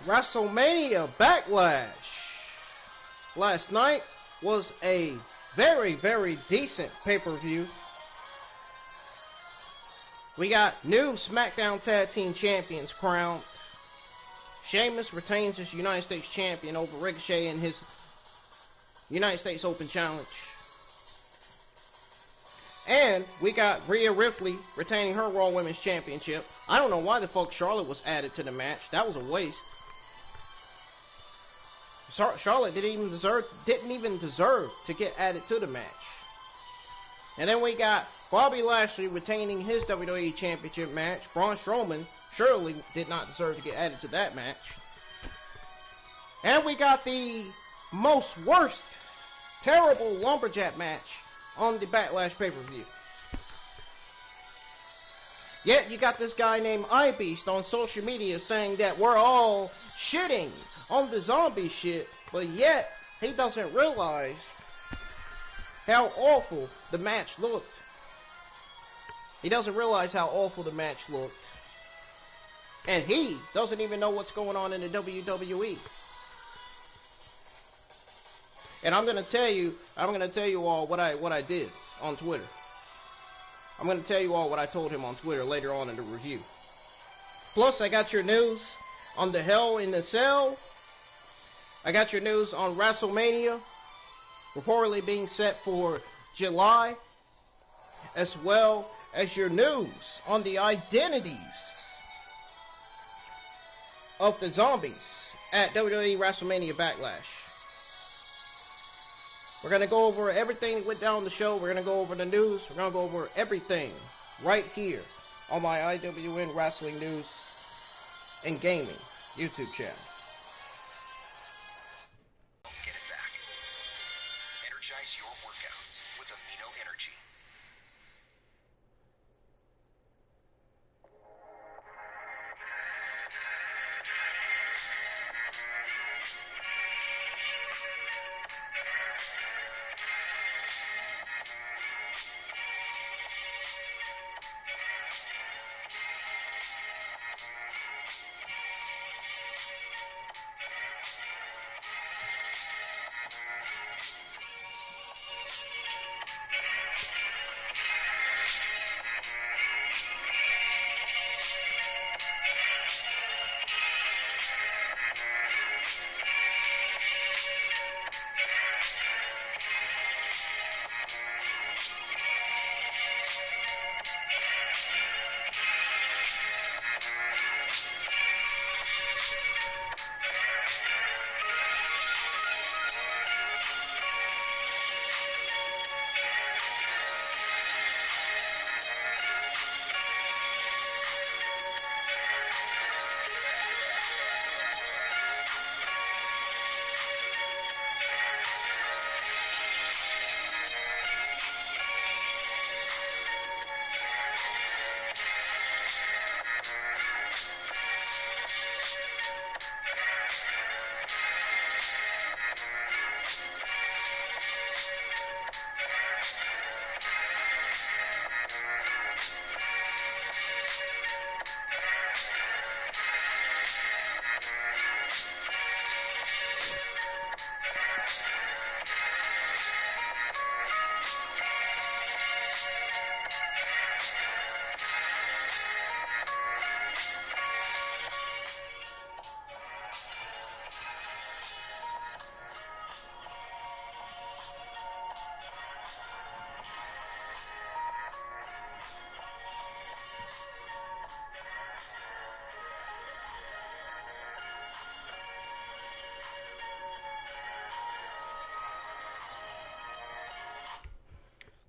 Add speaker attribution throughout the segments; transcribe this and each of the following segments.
Speaker 1: WrestleMania Backlash. Last night was a very, very decent pay-per-view. We got new Smackdown Tag Team Champions crowned. Sheamus retains his United States Champion over Ricochet in his United States Open Challenge. And we got Rhea Ripley retaining her Raw Women's Championship. I don't know why the fuck Charlotte was added to the match. That was a waste. Charlotte didn't even deserve to get added to the match. And then we got Bobby Lashley retaining his WWE Championship match. Braun Strowman surely did not deserve to get added to that match. And we got the most worst, terrible LumberJack match on the Backlash pay-per-view. Yet you got this guy named iBeast on social media saying that we're all shitting on the zombie shit, but yet he doesn't realize how awful the match looked. He doesn't realize how awful the match looked. And he doesn't even know what's going on in the WWE. And I'm gonna tell you all what I did on Twitter. I'm gonna tell you all what I told him on Twitter later on in the review. Plus, I got your news on the Hell in the Cell. I got your news on WrestleMania, reportedly being set for July, as well as your news on the identities of the zombies at WWE Wrestlemania Backlash. We're going to go over everything that went down on the show. We're going to go over the news. We're going to go over everything right here on my IWN Wrestling News and Gaming YouTube channel.
Speaker 2: Get it back. Energize your workouts with Amino Energy.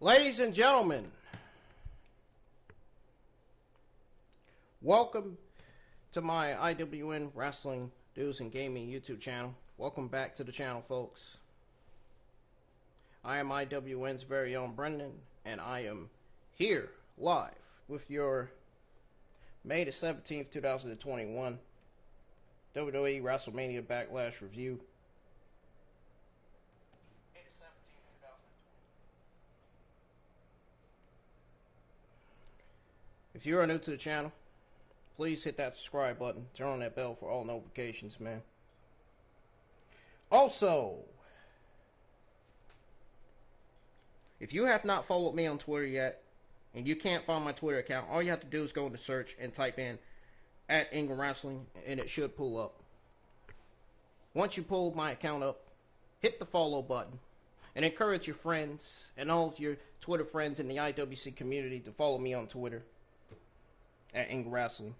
Speaker 1: Ladies and gentlemen, welcome to my IWN Wrestling News and Gaming YouTube channel. Welcome back to the channel, folks. I am IWN's very own Brendan, and I am here live with your May the 17th, 2021 WWE Wrestlemania Backlash review. If you are new to the channel, please hit that subscribe button. Turn on that bell for all notifications, man. Also, if you have not followed me on Twitter yet, and you can't find my Twitter account, all you have to do is go into search and type in @Ingram Wrestling, and it should pull up. Once you pull my account up, hit the follow button, and encourage your friends and all of your Twitter friends in the IWC community to follow me on Twitter @Ingram Wrestling.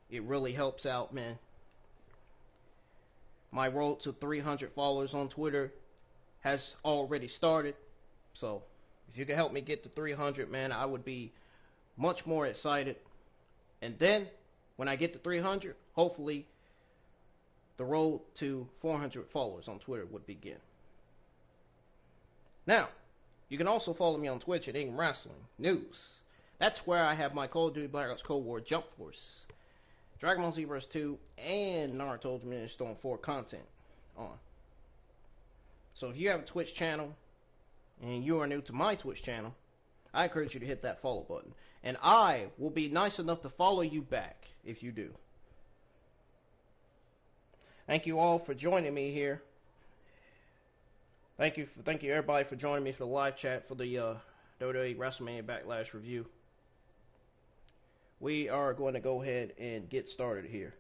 Speaker 1: It really helps out, man. My road to 300 followers on Twitter has already started, so if you can help me get to 300, man, I would be much more excited. And then, when I get to 300, hopefully, the road to 400 followers on Twitter would begin. Now, you can also follow me on Twitch @Ingram Wrestling News. That's where I have my Call of Duty Black Ops Cold War Jump Force, Dragon Ball Z Verse 2, and Naruto Ultimate Storm 4 content on. So if you have a Twitch channel, and you are new to my Twitch channel, I encourage you to hit that follow button. And I will be nice enough to follow you back if you do. Thank you all for joining me here. Thank you everybody for joining me for the live chat for the WWE Wrestlemania Backlash review. We are going to go ahead and get started here.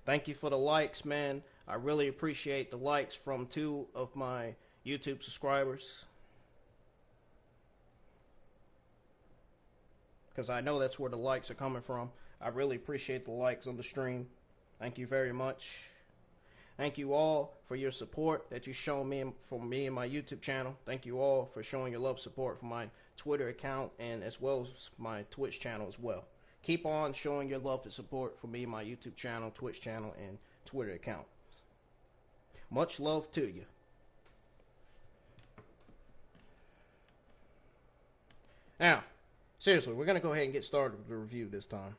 Speaker 1: Thank you for the likes, man. I really appreciate the likes from 2 of my YouTube subscribers, because I know that's where the likes are coming from. I really appreciate the likes on the stream. Thank you very much. Thank you all for your support that you show me from me and my YouTube channel. Thank you all for showing your love support for my Twitter account and as well as my Twitch channel as well. Keep on showing your love and support for me and my YouTube channel, Twitch channel, and Twitter account. Much love to you. Now, seriously, we're going to go ahead and get started with the review this time.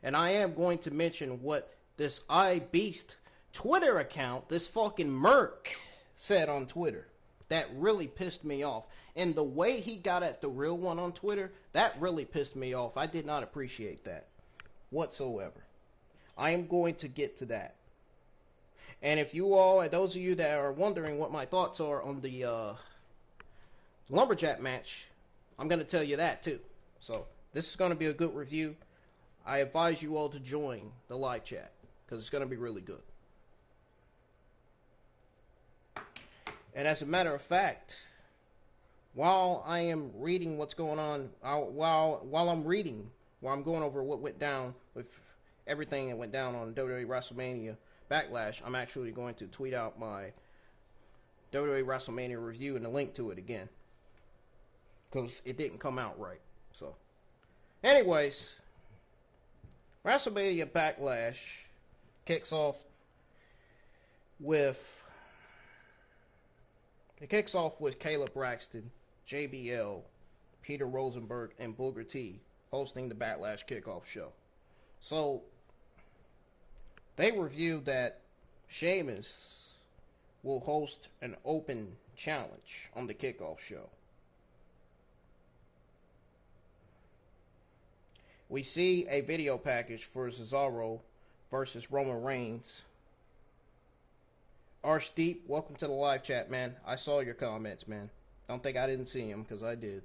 Speaker 1: And I am going to mention what this iBeast Twitter account, this fucking Merc, said on Twitter. That really pissed me off. And the way he got at the real one on Twitter, that really pissed me off. I did not appreciate that whatsoever. I am going to get to that. And if you all, and those of you that are wondering what my thoughts are on the LumberJack match, I'm going to tell you that too. So, this is going to be a good review. I advise you all to join the live chat, because it's going to be really good. And as a matter of fact, while I am reading what's going on, while I'm going over what went down with everything that went down on WWE Wrestlemania Backlash, I'm actually going to tweet out my WWE Wrestlemania review and the link to it again, because it didn't come out right. So, anyways, WrestleMania Backlash kicks off with Caleb Braxton, JBL, Peter Rosenberg, and Booker T hosting the Backlash kickoff show. So, they reviewed that Sheamus will host an open challenge on the kickoff show. We see a video package for Cesaro versus Roman Reigns. Archdeep, welcome to the live chat, man. I saw your comments, man. Don't think I didn't see them, because I did.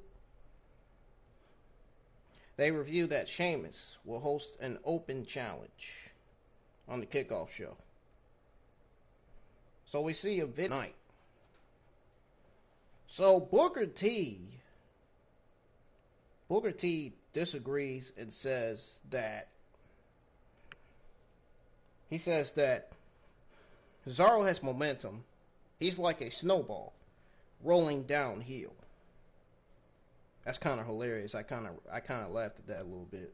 Speaker 1: They review that Sheamus will host an open challenge on the kickoff show. So we see a video night. So Booker T disagrees and says that Cesaro has momentum. He's like a snowball rolling downhill. That's kind of hilarious. I kind of laughed at that a little bit.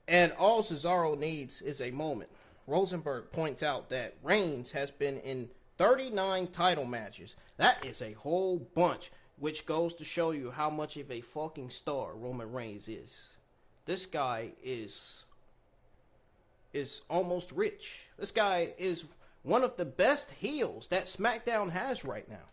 Speaker 1: And all Cesaro needs is a moment. Rosenberg points out that Reigns has been in 39 title matches. That is a whole bunch, which goes to show you how much of a fucking star Roman Reigns is. This guy is almost rich. This guy is one of the best heels that Smackdown has right now.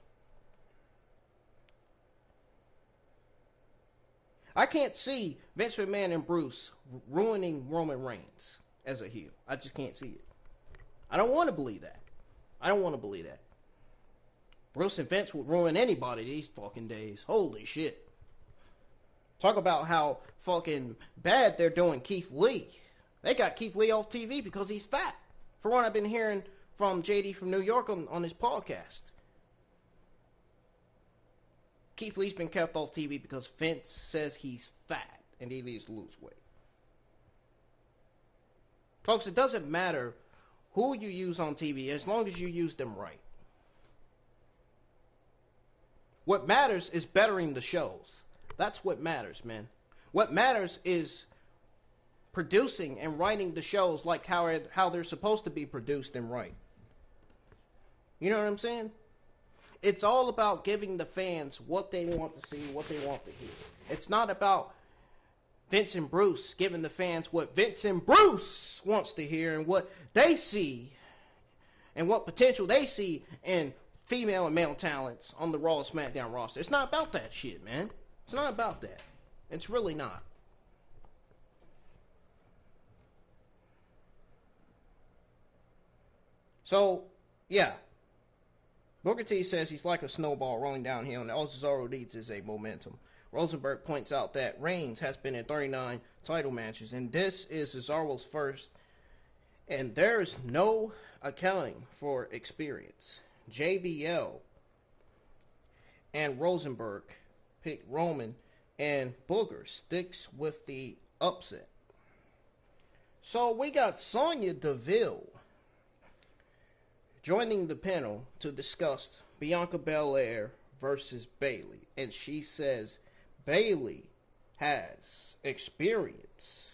Speaker 1: I can't see Vince McMahon and Bruce ruining Roman Reigns as a heel. I just can't see it. I don't want to believe that. I don't want to believe that. Bruce and Vince would ruin anybody these fucking days. Holy shit. Talk about how fucking bad they're doing Keith Lee. They got Keith Lee off TV because he's fat. For what I've been hearing from JD from New York on his podcast. Keith Lee's been kept off TV because Vince says he's fat and he needs to lose weight. Folks, it doesn't matter who you use on TV as long as you use them right. What matters is bettering the shows. That's what matters, man. What matters is producing and writing the shows like how they're supposed to be produced and right. You know what I'm saying? It's all about giving the fans what they want to see, what they want to hear. It's not about Vince and Bruce giving the fans what Vince and Bruce wants to hear and what they see and what potential they see in female and male talents on the Raw and SmackDown roster. It's not about that shit, man. It's not about that. It's really not. So, yeah. Booker T says he's like a snowball rolling downhill, and all Cesaro needs is a momentum. Rosenberg points out that Reigns has been in 39 title matches, and this is Cesaro's first, and there's no accounting for experience. JBL and Rosenberg picked Roman, and Booker sticks with the upset. So we got Sonya Deville joining the panel to discuss Bianca Belaire versus Bayley, and she says Bayley has experience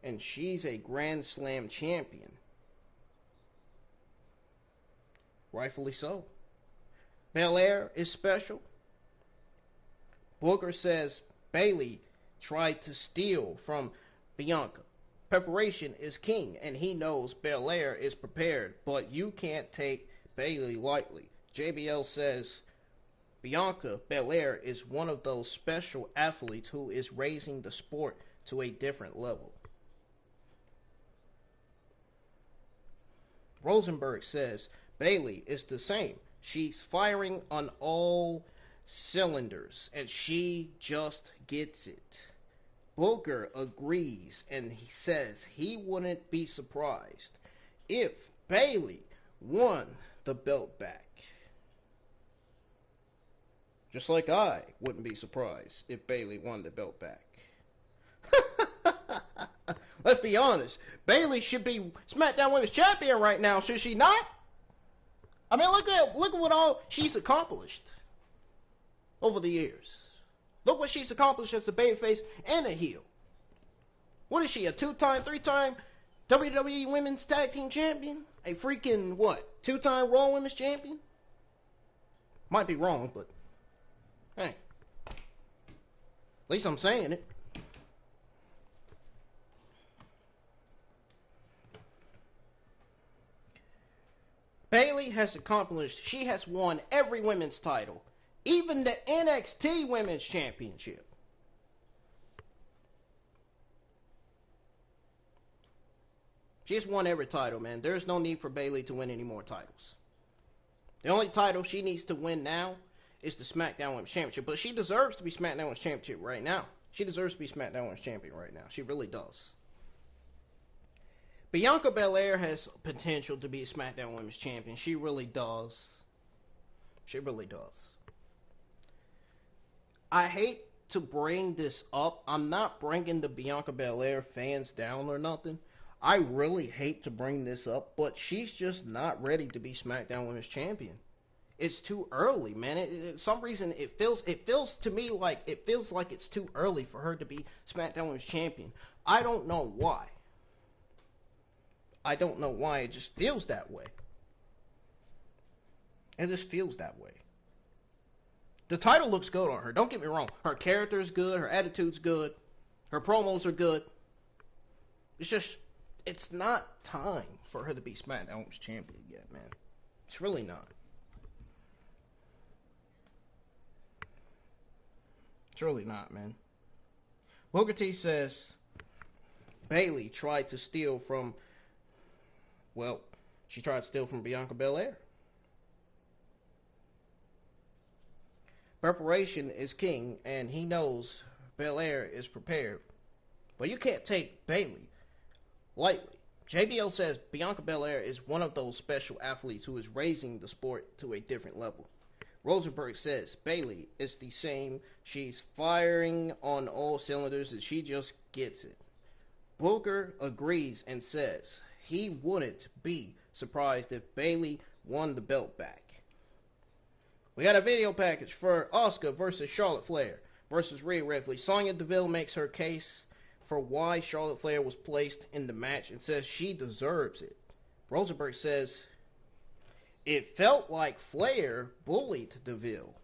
Speaker 1: and she's a Grand Slam champion. Rightfully so. Bellaire is special. Booker says Bayley tried to steal from Bianca. Preparation is king, and he knows Bellaire is prepared, but you can't take Bayley lightly. JBL says Bianca Belaire is one of those special athletes who is raising the sport to a different level. Rosenberg says Bayley is the same. She's firing on all cylinders, and she just gets it. Booker agrees, and he says he wouldn't be surprised if Bayley won the belt back. Just like I wouldn't be surprised if Bayley won the belt back. Let's be honest. Bayley should be SmackDown Women's Champion right now, should she not? I mean, look at what all she's accomplished over the years. Look what she's accomplished as a babyface and a heel. What is she, a 2-time, 3-time WWE Women's Tag Team Champion? A freaking, 2-time Raw Women's Champion? Might be wrong, but hey. At least I'm saying it. Bayley has accomplished, she has won every women's title. Even the NXT Women's Championship. She's won every title, man. There's no need for Bayley to win any more titles. The only title she needs to win now is the SmackDown Women's Championship. But she deserves to be SmackDown Women's Championship right now. She deserves to be SmackDown Women's Champion right now. She really does. Bianca Belaire has potential to be a SmackDown Women's Champion. She really does. She really does. I hate to bring this up. I'm not bringing the Bianca Belaire fans down or nothing. I really hate to bring this up, but she's just not ready to be SmackDown Women's Champion. It's too early, man. Some reason it feels to me like it's too early for her to be SmackDown Women's Champion. I don't know why. I don't know why. It just feels that way. It just feels that way. The title looks good on her. Don't get me wrong. Her character is good. Her attitude's good. Her promos are good. It's just, it's not time for her to be SmackDown Women's Champion yet, man. It's really not. It's really not, man. Booker T says Bayley tried to steal from, well, she tried to steal from Bianca Belaire. Preparation is king, and he knows Bellaire is prepared. But you can't take Bayley lightly. JBL says Bianca Belaire is one of those special athletes who is raising the sport to a different level. Rosenberg says Bayley is the same. She's firing on all cylinders and she just gets it. Booker agrees and says he wouldn't be surprised if Bayley won the belt back. We got a video package for Asuka versus Charlotte Flair versus Rhea Ripley. Sonya Deville makes her case for why Charlotte Flair was placed in the match and says she deserves it. Rosenberg says it felt like Flair bullied Deville,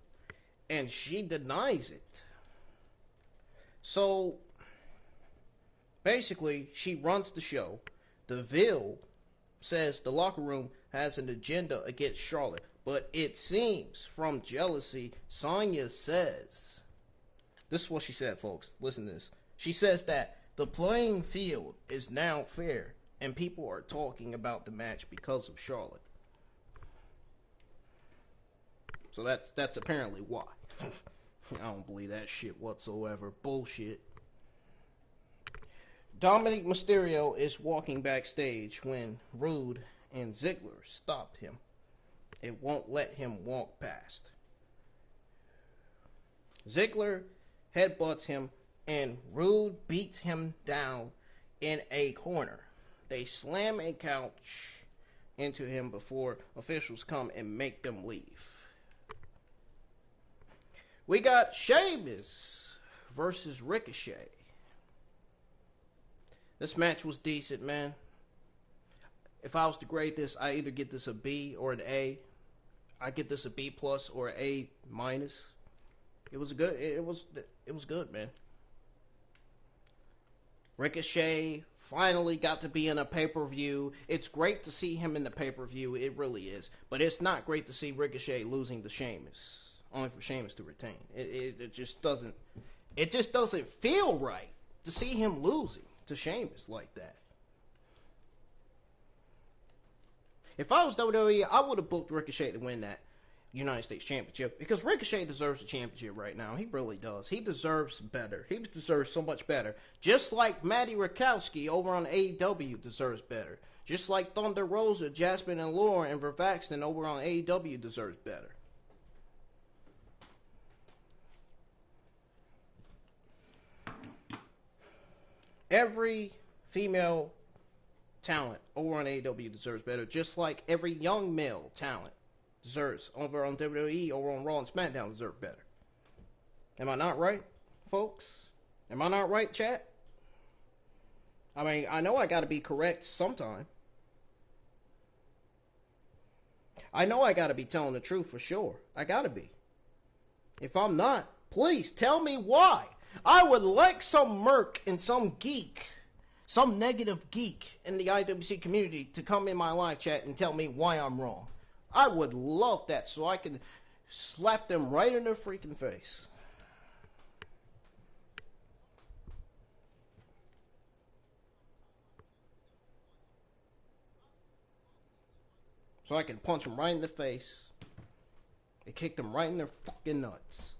Speaker 1: and she denies it. So, basically, she runs the show. Deville says the locker room has an agenda against Charlotte, but it seems from jealousy, Sonya says, this is what she said, folks, listen to this. She says that the playing field is now fair, and people are talking about the match because of Charlotte. So that's apparently why. I don't believe that shit whatsoever. Bullshit. Dominic Mysterio is walking backstage when Rude and Ziggler stopped him. It won't let him walk past. Ziggler headbutts him and Rude beats him down in a corner. They slam a couch into him before officials come and make them leave. We got Sheamus versus Ricochet. This match was decent, man. If I was to grade this, I either get this a B or an A. I get this a B plus or an A minus. It was good. It was good, man. Ricochet finally got to be in a pay-per-view. It's great to see him in the pay-per-view. It really is. But it's not great to see Ricochet losing to Sheamus. Only for Sheamus to retain. It just doesn't feel right to see him losing to Sheamus like that. If I was WWE, I would have booked Ricochet to win that United States Championship, because Ricochet deserves a championship right now. He really does. He deserves better. He deserves so much better. Just like Matty Rakowski over on AEW deserves better. Just like Thunder Rosa, Jasmine and Lauren and Vervaxton over on AEW deserves better. Every female talent over on AEW deserves better, just like every young male talent deserves over on WWE, over on Raw and SmackDown deserve better. Am I not right, folks? Am I not right, chat? I mean, I know I gotta be correct sometime. I know I gotta be telling the truth for sure. I gotta be. If I'm not, please tell me why. I would like some merc and some geek, some negative geek in the IWC community to come in my live chat and tell me why I'm wrong. I would love that so I can slap them right in their freaking face. So I can punch them right in the face and kick them right in their fucking nuts.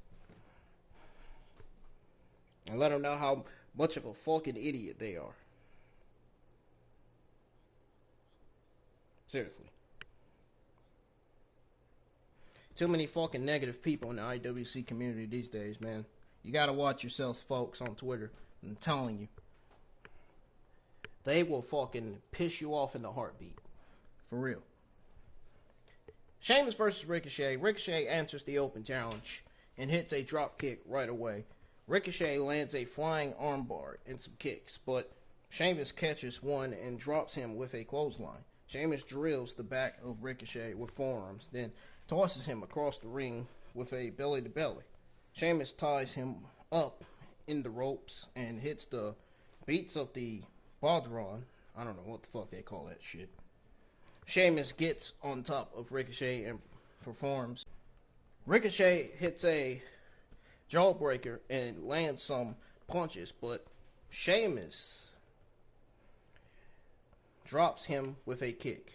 Speaker 1: And let them know how much of a fucking idiot they are. Seriously. Too many fucking negative people in the IWC community these days, man. You gotta watch yourselves, folks, on Twitter. I'm telling you. They will fucking piss you off in the heartbeat. For real. Sheamus versus Ricochet. Ricochet answers the open challenge and hits a drop kick right away. Ricochet lands a flying armbar and some kicks, but Sheamus catches one and drops him with a clothesline. Sheamus drills the back of Ricochet with forearms, then tosses him across the ring with a belly-to-belly. Sheamus ties him up in the ropes and hits the beats of the Bodron. I don't know what the fuck they call that shit. Sheamus gets on top of Ricochet and performs. Ricochet hits a jawbreaker and lands some punches, but Sheamus drops him with a kick.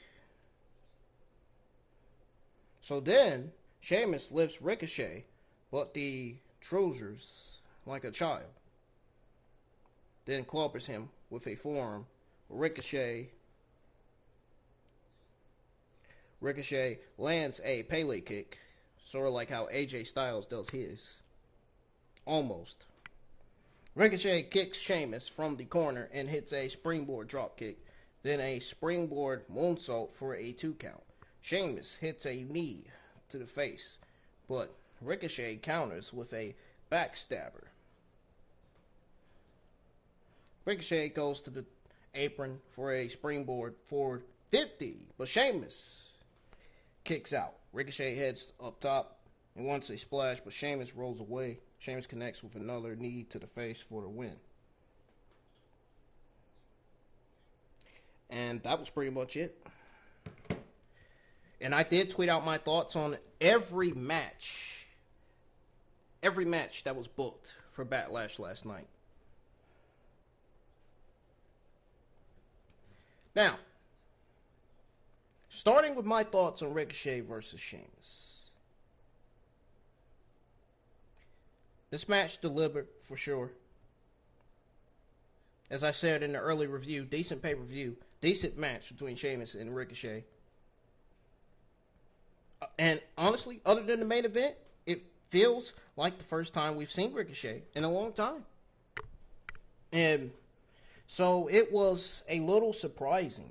Speaker 1: So then Sheamus lifts Ricochet, but the trousers like a child. Then clobbers him with a forearm. Ricochet lands a Pele kick, sort of like how AJ Styles does his. Almost. Ricochet kicks Sheamus from the corner and hits a springboard dropkick, then a springboard moonsault for a 2 count. Sheamus hits a knee to the face, but Ricochet counters with a backstabber. Ricochet goes to the apron for a springboard forward 50, but Sheamus kicks out. Ricochet heads up top and wants a splash, but Sheamus rolls away. Sheamus connects with another knee to the face for the win. And that was pretty much it. And I did tweet out my thoughts on every match that was booked for Backlash last night. Now, starting with my thoughts on Ricochet versus Sheamus. This match delivered for sure. As I said in the early review, decent pay-per-view, decent match between Sheamus and Ricochet. And honestly, other than the main event, it feels like the first time we've seen Ricochet in a long time. And so it was a little surprising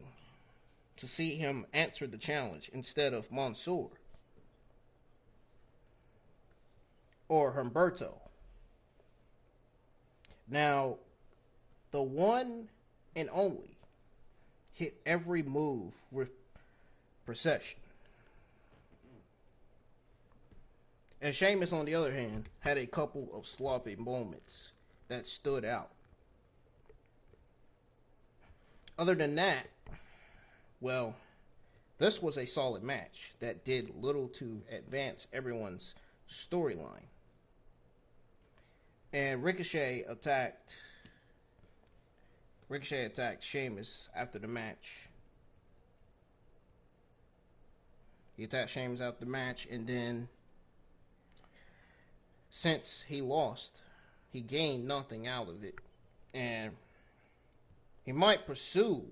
Speaker 1: to see him answer the challenge instead of Mansoor or Humberto. Now, the one and only hit every move with precision. And Sheamus, on the other hand, had a couple of sloppy moments that stood out. Other than that, well, this was a solid match that did little to advance everyone's storyline. And Ricochet attacked Sheamus after the match. He attacked Sheamus after the match, and then since he lost, he gained nothing out of it. And he might pursue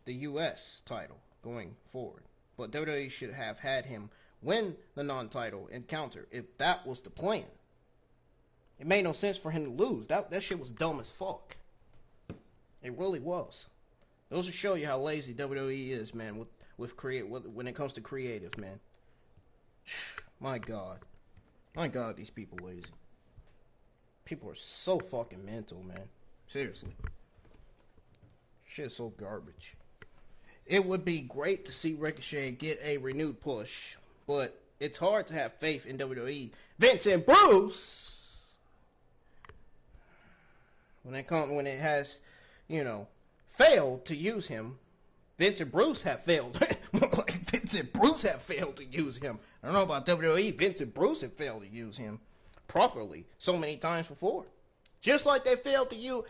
Speaker 1: the US title going forward. But WWE should have had him win the non-title encounter if that was the plan. It made no sense for him to lose. That shit was dumb as fuck. It really was. Those will show you how lazy WWE is, man, when it comes to creative, man. My God, these people lazy. People are so fucking mental, man. Seriously. Shit's so garbage. It would be great to see Ricochet get a renewed push, but it's hard to have faith in WWE. Vince and Bruce, when it has, failed to use him. Vince and Bruce have failed. Vince and Bruce have failed to use him. I don't know about WWE. Vince and Bruce have failed to use him properly so many times before. Just like they failed to use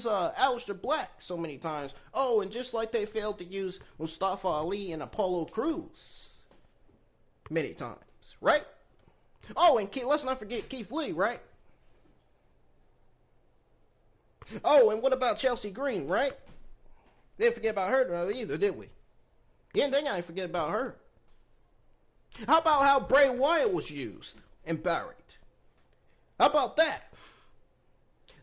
Speaker 1: Aleister Black so many times. Oh, and just like they failed to use Mustafa Ali and Apollo Crews many times, right? Oh, and let's not forget Keith Lee, right? Oh, and what about Chelsea Green, right? Didn't forget about her either, did we? You didn't think I didn't forget about her. How about how Bray Wyatt was used and buried? How about that?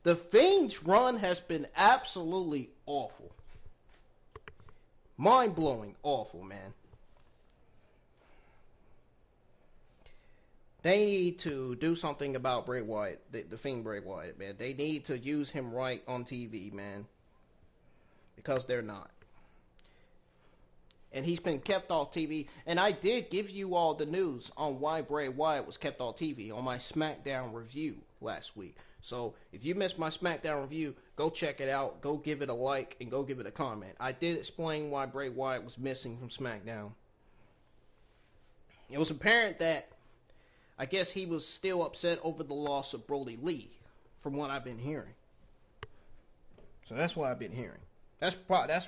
Speaker 1: The Fiend's run has been absolutely awful. Mind-blowing awful, man. They need to do something about Bray Wyatt, the Fiend Bray Wyatt, man. They need to use him right on TV, man. Because they're not. And he's been kept off TV. And I did give you all the news on why Bray Wyatt was kept off TV on my Smackdown review last week. So if you missed my Smackdown review, go check it out. Go give it a like and go give it a comment. I did explain why Bray Wyatt was missing from Smackdown. It was apparent that I guess he was still upset over the loss of Brody Lee from what I've been hearing. So that's what I've been hearing. That's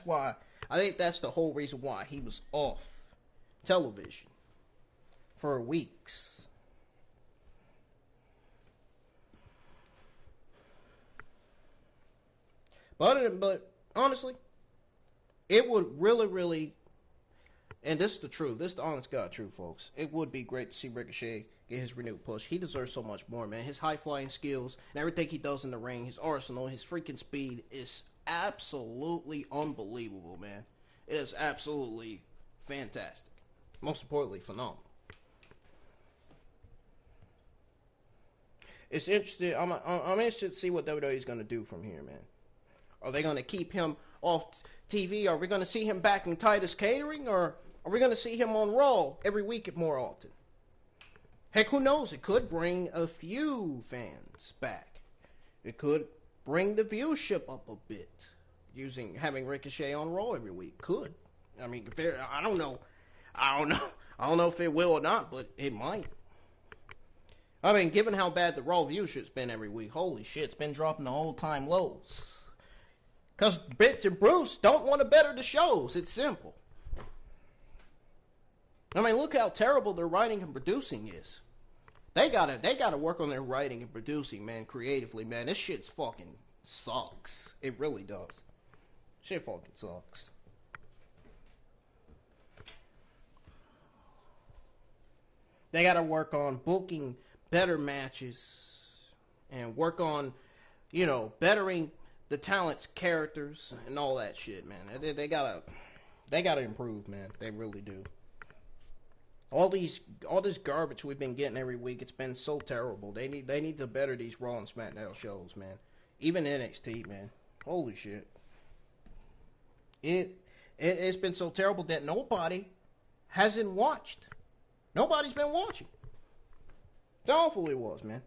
Speaker 1: why I think that's the whole reason why he was off television for weeks. But honestly, it would really, and this is the truth, this is the honest God truth, folks. It would be great to see Ricochet get his renewed push. He deserves so much more, man. His high-flying skills and everything he does in the ring, his arsenal, his freaking speed is absolutely unbelievable, man. It is absolutely fantastic. Most importantly, phenomenal. It's interesting. I'm interested to see what WWE is going to do from here, man. Are they going to keep him off TV? Are we going to see him back in Titus Catering? Or are we going to see him on Raw every week more often? Heck, who knows? It could bring a few fans back. It could bring the viewership up a bit. Having Ricochet on Raw every week. Could. I mean, I don't know. I don't know if it will or not, but it might. I mean, given how bad the Raw viewership's been every week, holy shit, it's been dropping to all-time lows. Because Bitch and Bruce don't want to better the shows. It's simple. I mean, look how terrible their writing and producing is. They gotta work on their writing and producing, man, creatively, man. This shit's fucking sucks. It really does. Shit fucking sucks. They gotta work on booking better matches and work on, bettering the talent's characters and all that shit, man. They gotta improve, man. They really do. All this garbage we've been getting every week, it's been so terrible. They need to better these Raw and Smackdown shows, man. Even NXT, man. Holy shit. It's been so terrible that nobody hasn't watched. Nobody's been watching. It's awful it was, man.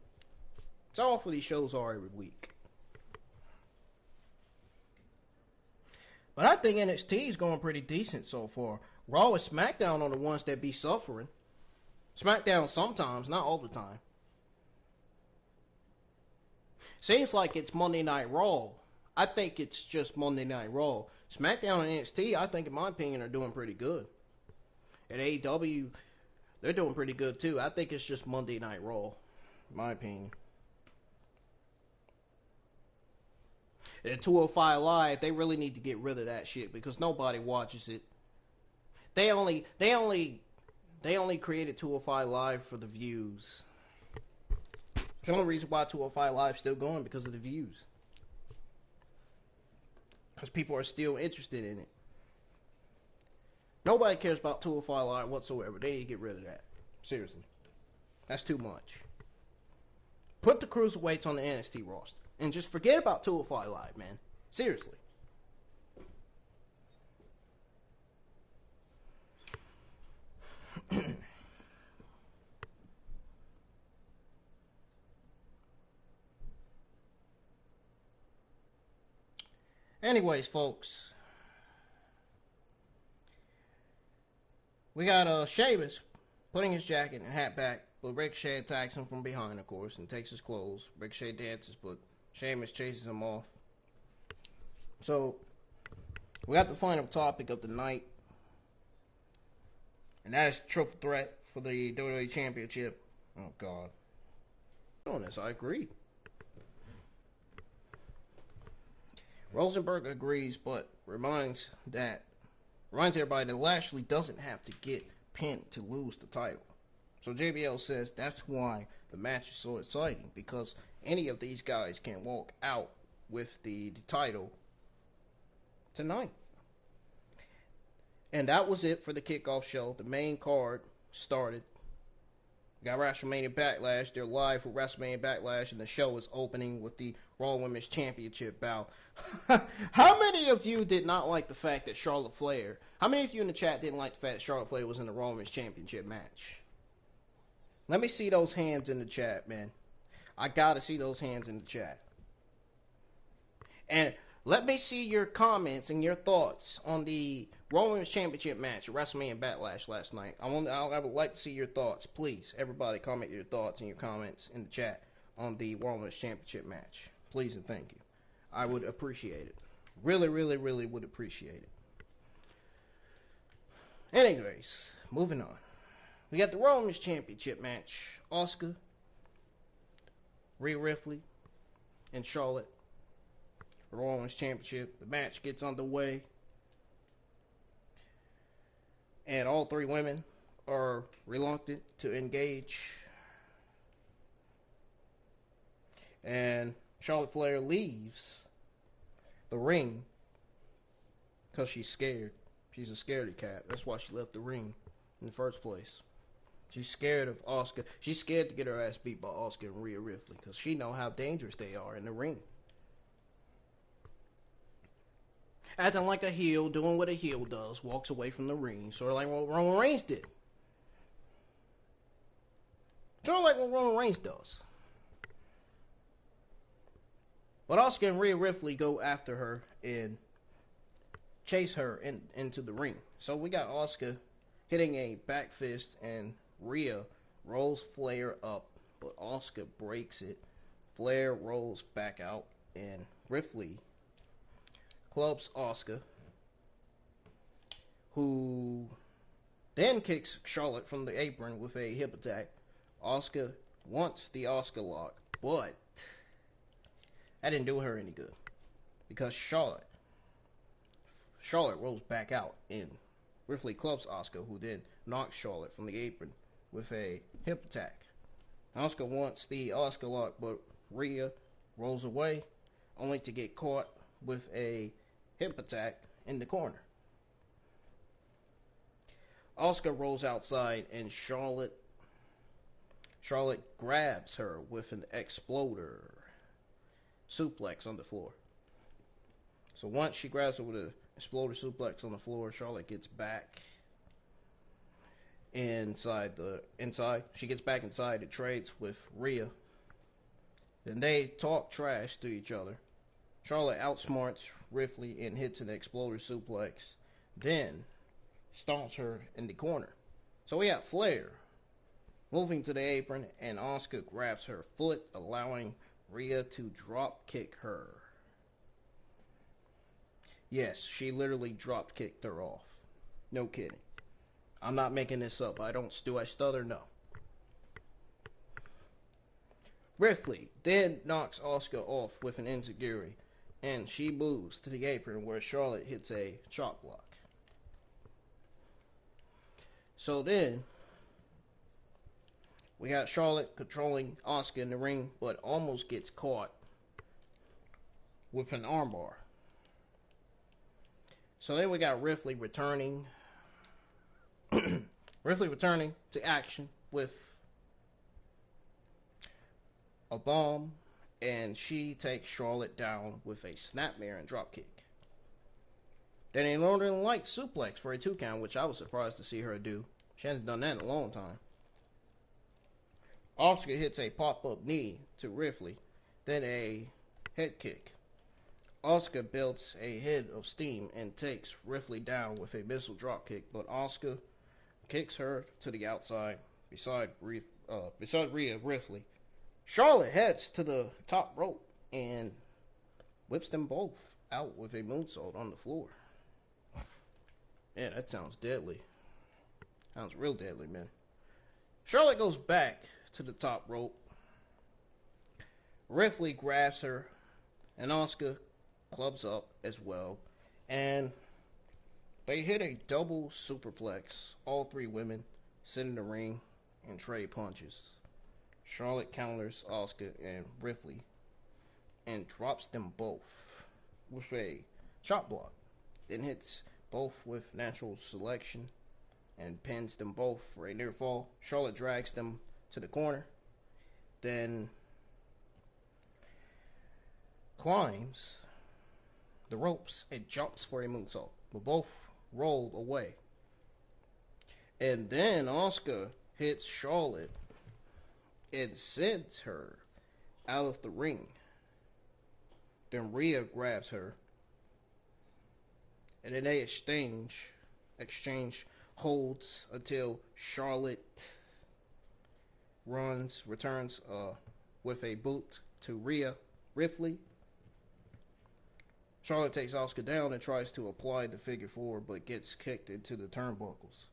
Speaker 1: It's awful these shows are every week. But I think NXT is going pretty decent so far. Raw and SmackDown are the ones that be suffering. SmackDown sometimes, not all the time. Seems like it's Monday Night Raw. I think it's just Monday Night Raw. SmackDown and NXT, I think in my opinion, are doing pretty good. At AEW, they're doing pretty good too. I think it's just Monday Night Raw, in my opinion. At 205 Live, they really need to get rid of that shit because nobody watches it. They only created 205 Live for the views. The only reason why 205 Live is still going because of the views. Because people are still interested in it. Nobody cares about 205 Live whatsoever. They need to get rid of that. Seriously. That's too much. Put the cruiserweights on the NXT roster. And just forget about 205 Live, man. Seriously. Anyways, folks. We got Sheamus putting his jacket and hat back, but Ricochet attacks him from behind, of course, and takes his clothes. Ricochet dances, but Sheamus chases him off. So, we got the final topic of the night, and that is triple threat for the WWE Championship. Oh, God. On this, I agree. Rosenberg agrees, but reminds everybody that Lashley doesn't have to get pinned to lose the title. So JBL says that's why the match is so exciting, because any of these guys can walk out with the title tonight. And that was it for the kickoff show. The main card started. Got WrestleMania Backlash. They're live for WrestleMania Backlash, and the show is opening with the Raw Women's Championship bout. How many of you did not like the fact that Charlotte Flair... How many of you in the chat didn't like the fact that Charlotte Flair was in the Raw Women's Championship match? Let me see those hands in the chat, man. I gotta see those hands in the chat. And let me see your comments and your thoughts on the Raw Women's Championship match at WrestleMania Backlash last night. I would like to see your thoughts. Please, everybody comment your thoughts and your comments in the chat. on the Raw Women's Championship match. Please and thank you. I would appreciate it. Really, really, really would appreciate it. Anyways, moving on. We got the Raw Women's Championship match. Asuka, Rhea Ripley, and Charlotte for the Raw Women's Championship. The match gets underway. And all three women are reluctant to engage. And Charlotte Flair leaves the ring because she's scared. She's a scaredy cat. That's why she left the ring in the first place. She's scared of Asuka. She's scared to get her ass beat by Asuka and Rhea Ripley because she know how dangerous they are in the ring. Acting like a heel, doing what a heel does, walks away from the ring, sort of like what Roman Reigns did. Sort of like what Roman Reigns does. But Asuka and Rhea Ripley go after her and chase her into the ring. So we got Asuka hitting a back fist and Rhea rolls Flair up, but Asuka breaks it. Flair rolls back out and Ripley clubs Asuka, who then kicks Charlotte from the apron with a hip attack. Asuka wants the Asuka lock, but that didn't do her any good because Charlotte rolls back out and Ripley clubs Asuka, who then knocks Charlotte from the apron with a hip attack. Asuka wants the Asuka lock, but Rhea rolls away, only to get caught with a hip attack in the corner. Asuka rolls outside and Charlotte grabs her with an exploder suplex on the floor. So once she grabs her with an exploder suplex on the floor, Charlotte gets back inside. She gets back inside and trades with Rhea. Then they talk trash to each other. Charlotte outsmarts Ripley and hits an exploder suplex. Then stomps her in the corner. So we got Flair moving to the apron and Asuka grabs her foot, allowing Rhea to drop kick her. Yes, she literally drop kicked her off. No kidding. I'm not making this up. Do I stutter? No. Ripley then knocks Asuka off with an enziguri, and she moves to the apron where Charlotte hits a chop block. So then we got Charlotte controlling Asuka in the ring, but almost gets caught with an armbar. So then we got Ripley returning to action with a bomb, and she takes Charlotte down with a snapmare and dropkick. Then a Northern Light suplex for a 2 count, which I was surprised to see her do. She hasn't done that in a long time. Asuka hits a pop-up knee to Ripley, then a head kick. Asuka builds a head of steam and takes Ripley down with a missile dropkick, but Asuka kicks her to the outside beside Rhea Ripley. Charlotte heads to the top rope and whips them both out with a moonsault on the floor. Yeah, that sounds deadly. Sounds real deadly, man. Charlotte goes back to the top rope. Ripley grabs her, and Asuka clubs up as well. And they hit a double superplex. All three women sit in the ring and trade punches. Charlotte counters Asuka and Ripley and drops them both with a chop block. Then hits both with natural selection and pins them both for a near fall. Charlotte drags them to the corner, then climbs the ropes and jumps for a moonsault, but both roll away. And then Asuka hits Charlotte and sends her out of the ring. Then Rhea grabs her, and then they exchange holds until Charlotte returns with a boot to Rhea Ripley. Charlotte takes Asuka down and tries to apply the figure four, but gets kicked into the turnbuckles.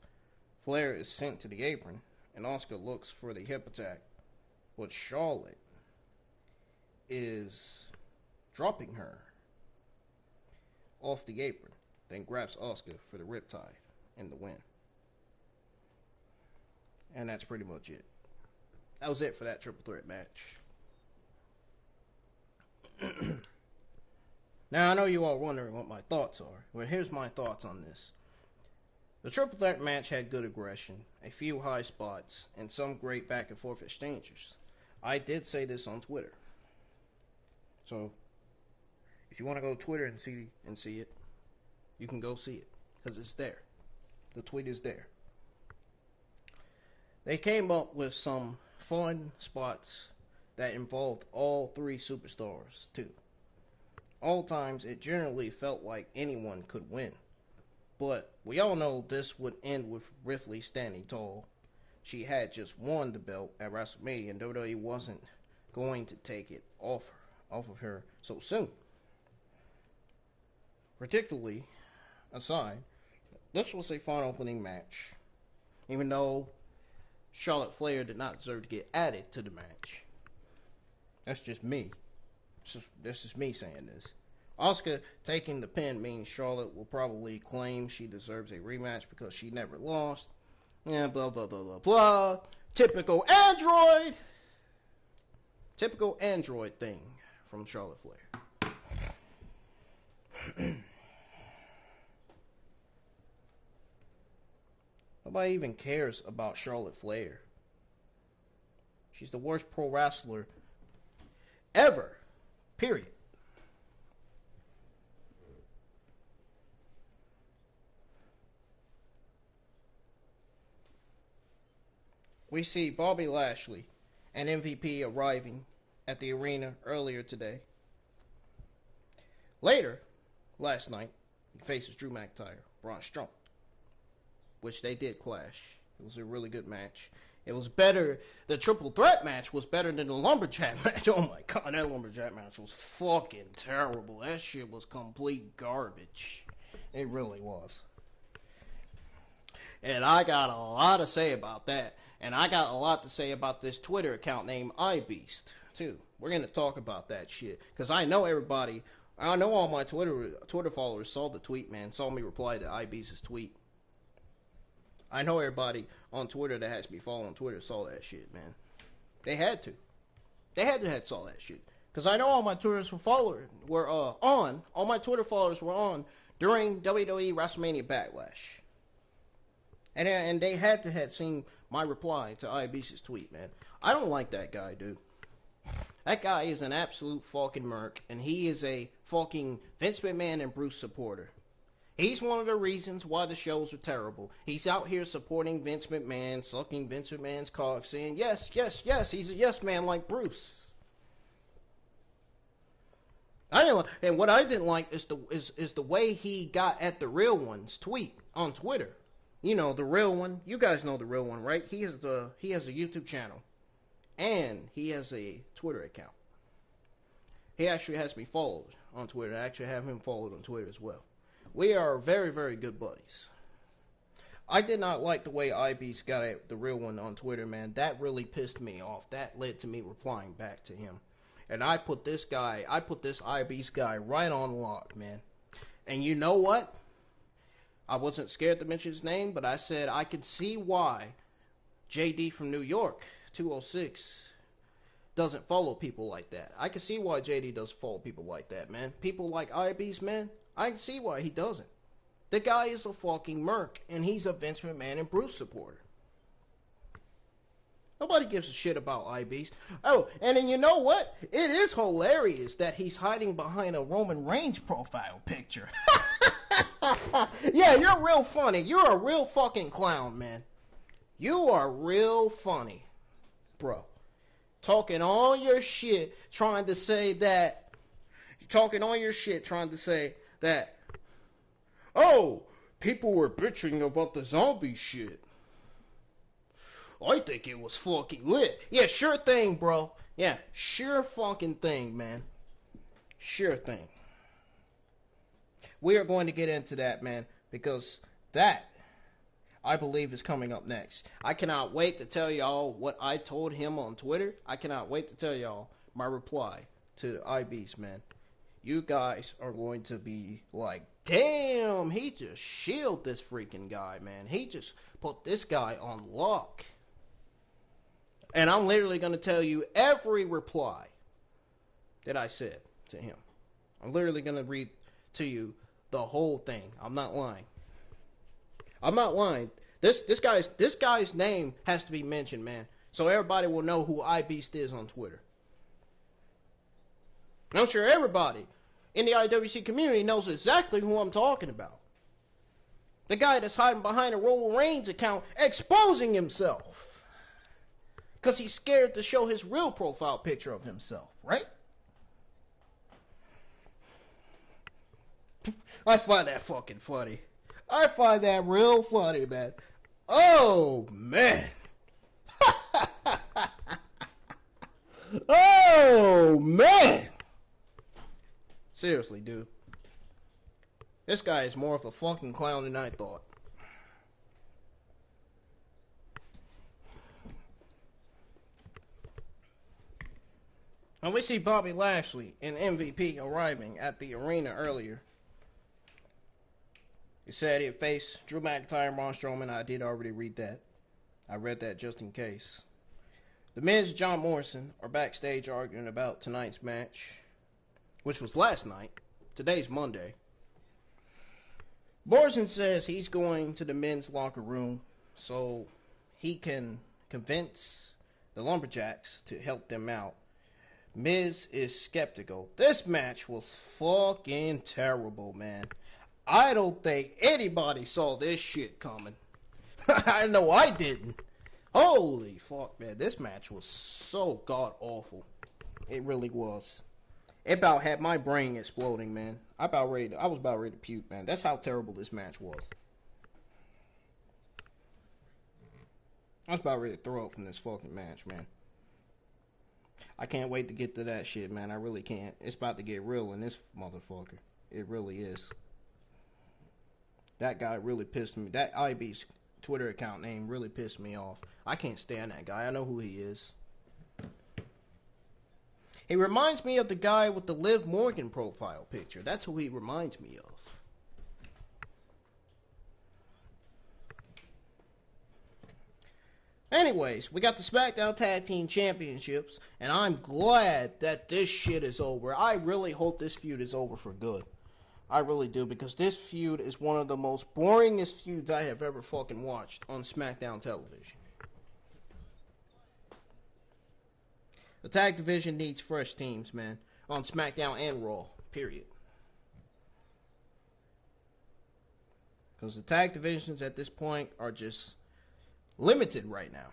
Speaker 1: Flair is sent to the apron, and Asuka looks for the hip attack, but Charlotte is dropping her off the apron, then grabs Asuka for the riptide and the win. And that's pretty much it. That was it for that triple threat match. Now, I know you all wondering what my thoughts are. Well, here's my thoughts on this. The triple threat match had good aggression, a few high spots, and some great back and forth exchanges. I did say this on Twitter. So, if you want to go to Twitter and see it, you can go see it, because it's there. The tweet is there. They came up with some fun spots that involved all three superstars, too. All times, it generally felt like anyone could win. But we all know this would end with Ripley standing tall. She had just won the belt at WrestleMania, and WWE wasn't going to take it off of her so soon. Particularly aside, this was a fun opening match, even though Charlotte Flair did not deserve to get added to the match. That's just me. That's just me saying this. Asuka taking the pin means Charlotte will probably claim she deserves a rematch because she never lost. Yeah, blah, blah, blah, blah, blah. Typical Android thing from Charlotte Flair. Nobody even cares about Charlotte Flair. She's the worst pro wrestler ever. Period. We see Bobby Lashley and MVP arriving at the arena earlier today. Later, last night, he faces Drew McIntyre, Braun Strowman, which they did clash. It was a really good match. It was better. The triple threat match was better than the LumberJack match. Oh my god, that LumberJack match was fucking terrible. That shit was complete garbage. It really was. And I got a lot to say about that. And I got a lot to say about this Twitter account named iBeast, too. We're going to talk about that shit. Because I know everybody, I know all my Twitter followers saw the tweet, man. Saw me reply to iBeast's tweet. I know everybody on Twitter that has me following Twitter saw that shit, man. They had to. They had to have saw that shit. Because I know all my Twitter followers were on. All my Twitter followers were on during WWE Wrestlemania Backlash. And they had to have seen my reply to iBeast's tweet, man. I don't like that guy, dude. That guy is an absolute fucking merc, and he is a fucking Vince McMahon and Bruce supporter. He's one of the reasons why the shows are terrible. He's out here supporting Vince McMahon, sucking Vince McMahon's cock, saying, yes, yes, yes, he's a yes man like Bruce. And what I didn't like is the way he got at the real one's tweet on Twitter. You know, the real one. You guys know the real one, right? He has a YouTube channel. And he has a Twitter account. He actually has me followed on Twitter. I actually have him followed on Twitter as well. We are very, very good buddies. I did not like the way iBeast got at the real one on Twitter, man. That really pissed me off. That led to me replying back to him. And I put this iBeast guy right on lock, man. And you know what? I wasn't scared to mention his name, but I said I could see why JD from New York, 206, doesn't follow people like that. I can see why JD does follow people like that, man. People like iBeast, man, I can see why he doesn't. The guy is a fucking merc, and he's a Vince McMahon and Bruce supporter. Nobody gives a shit about iBeast. Oh, and then you know what? It is hilarious that he's hiding behind a Roman Reigns profile picture. Yeah, you're real funny. You're a real fucking clown, man. You are real funny, bro. Talking all your shit, trying to say that. Oh, people were bitching about the zombie shit. I think it was fucking lit. Yeah, sure thing, bro. Yeah, sure fucking thing, man. Sure thing. We are going to get into that, man, because that, I believe, is coming up next. I cannot wait to tell y'all what I told him on Twitter. I cannot wait to tell y'all my reply to IBs, man. You guys are going to be like, damn, he just shielded this freaking guy, man. He just put this guy on lock. And I'm literally going to tell you every reply that I said to him. I'm literally going to read to you the whole thing. I'm not lying. I'm not lying. This guy's name has to be mentioned, man, so everybody will know who iBeast is on Twitter. And I'm sure everybody in the IWC community knows exactly who I'm talking about. The guy that's hiding behind a Roman Reigns account, exposing himself because he's scared to show his real profile picture of himself, right? I find that fucking funny. I find that real funny, man. Oh, man. Oh, man. Seriously, dude. This guy is more of a fucking clown than I thought. And we see Bobby Lashley and MVP arriving at the arena earlier. He said he'd face Drew McIntyre and Braun Strowman. I did already read that. I read that just in case. The Miz and John Morrison are backstage arguing about tonight's match, which was last night. Today's Monday. Morrison says he's going to the men's locker room so he can convince the LumberJacks to help them out. Miz is skeptical. This match was fucking terrible, man. I don't think anybody saw this shit coming. I know I didn't. Holy fuck, man. This match was so god awful. It really was. It about had my brain exploding, man. I was about ready to puke, man. That's how terrible this match was. I was about ready to throw up from this fucking match, man. I can't wait to get to that shit, man. I really can't. It's about to get real in this motherfucker. It really is. That guy really pissed me. That IB's Twitter account name really pissed me off. I can't stand that guy. I know who he is. He reminds me of the guy with the Liv Morgan profile picture. That's who he reminds me of. Anyways, we got the Smackdown Tag Team Championships, and I'm glad that this shit is over. I really hope this feud is over for good. I really do, because this feud is one of the most boringest feuds I have ever fucking watched on SmackDown television. The tag division needs fresh teams, man, on SmackDown and Raw, period. Because the tag divisions at this point are just limited right now.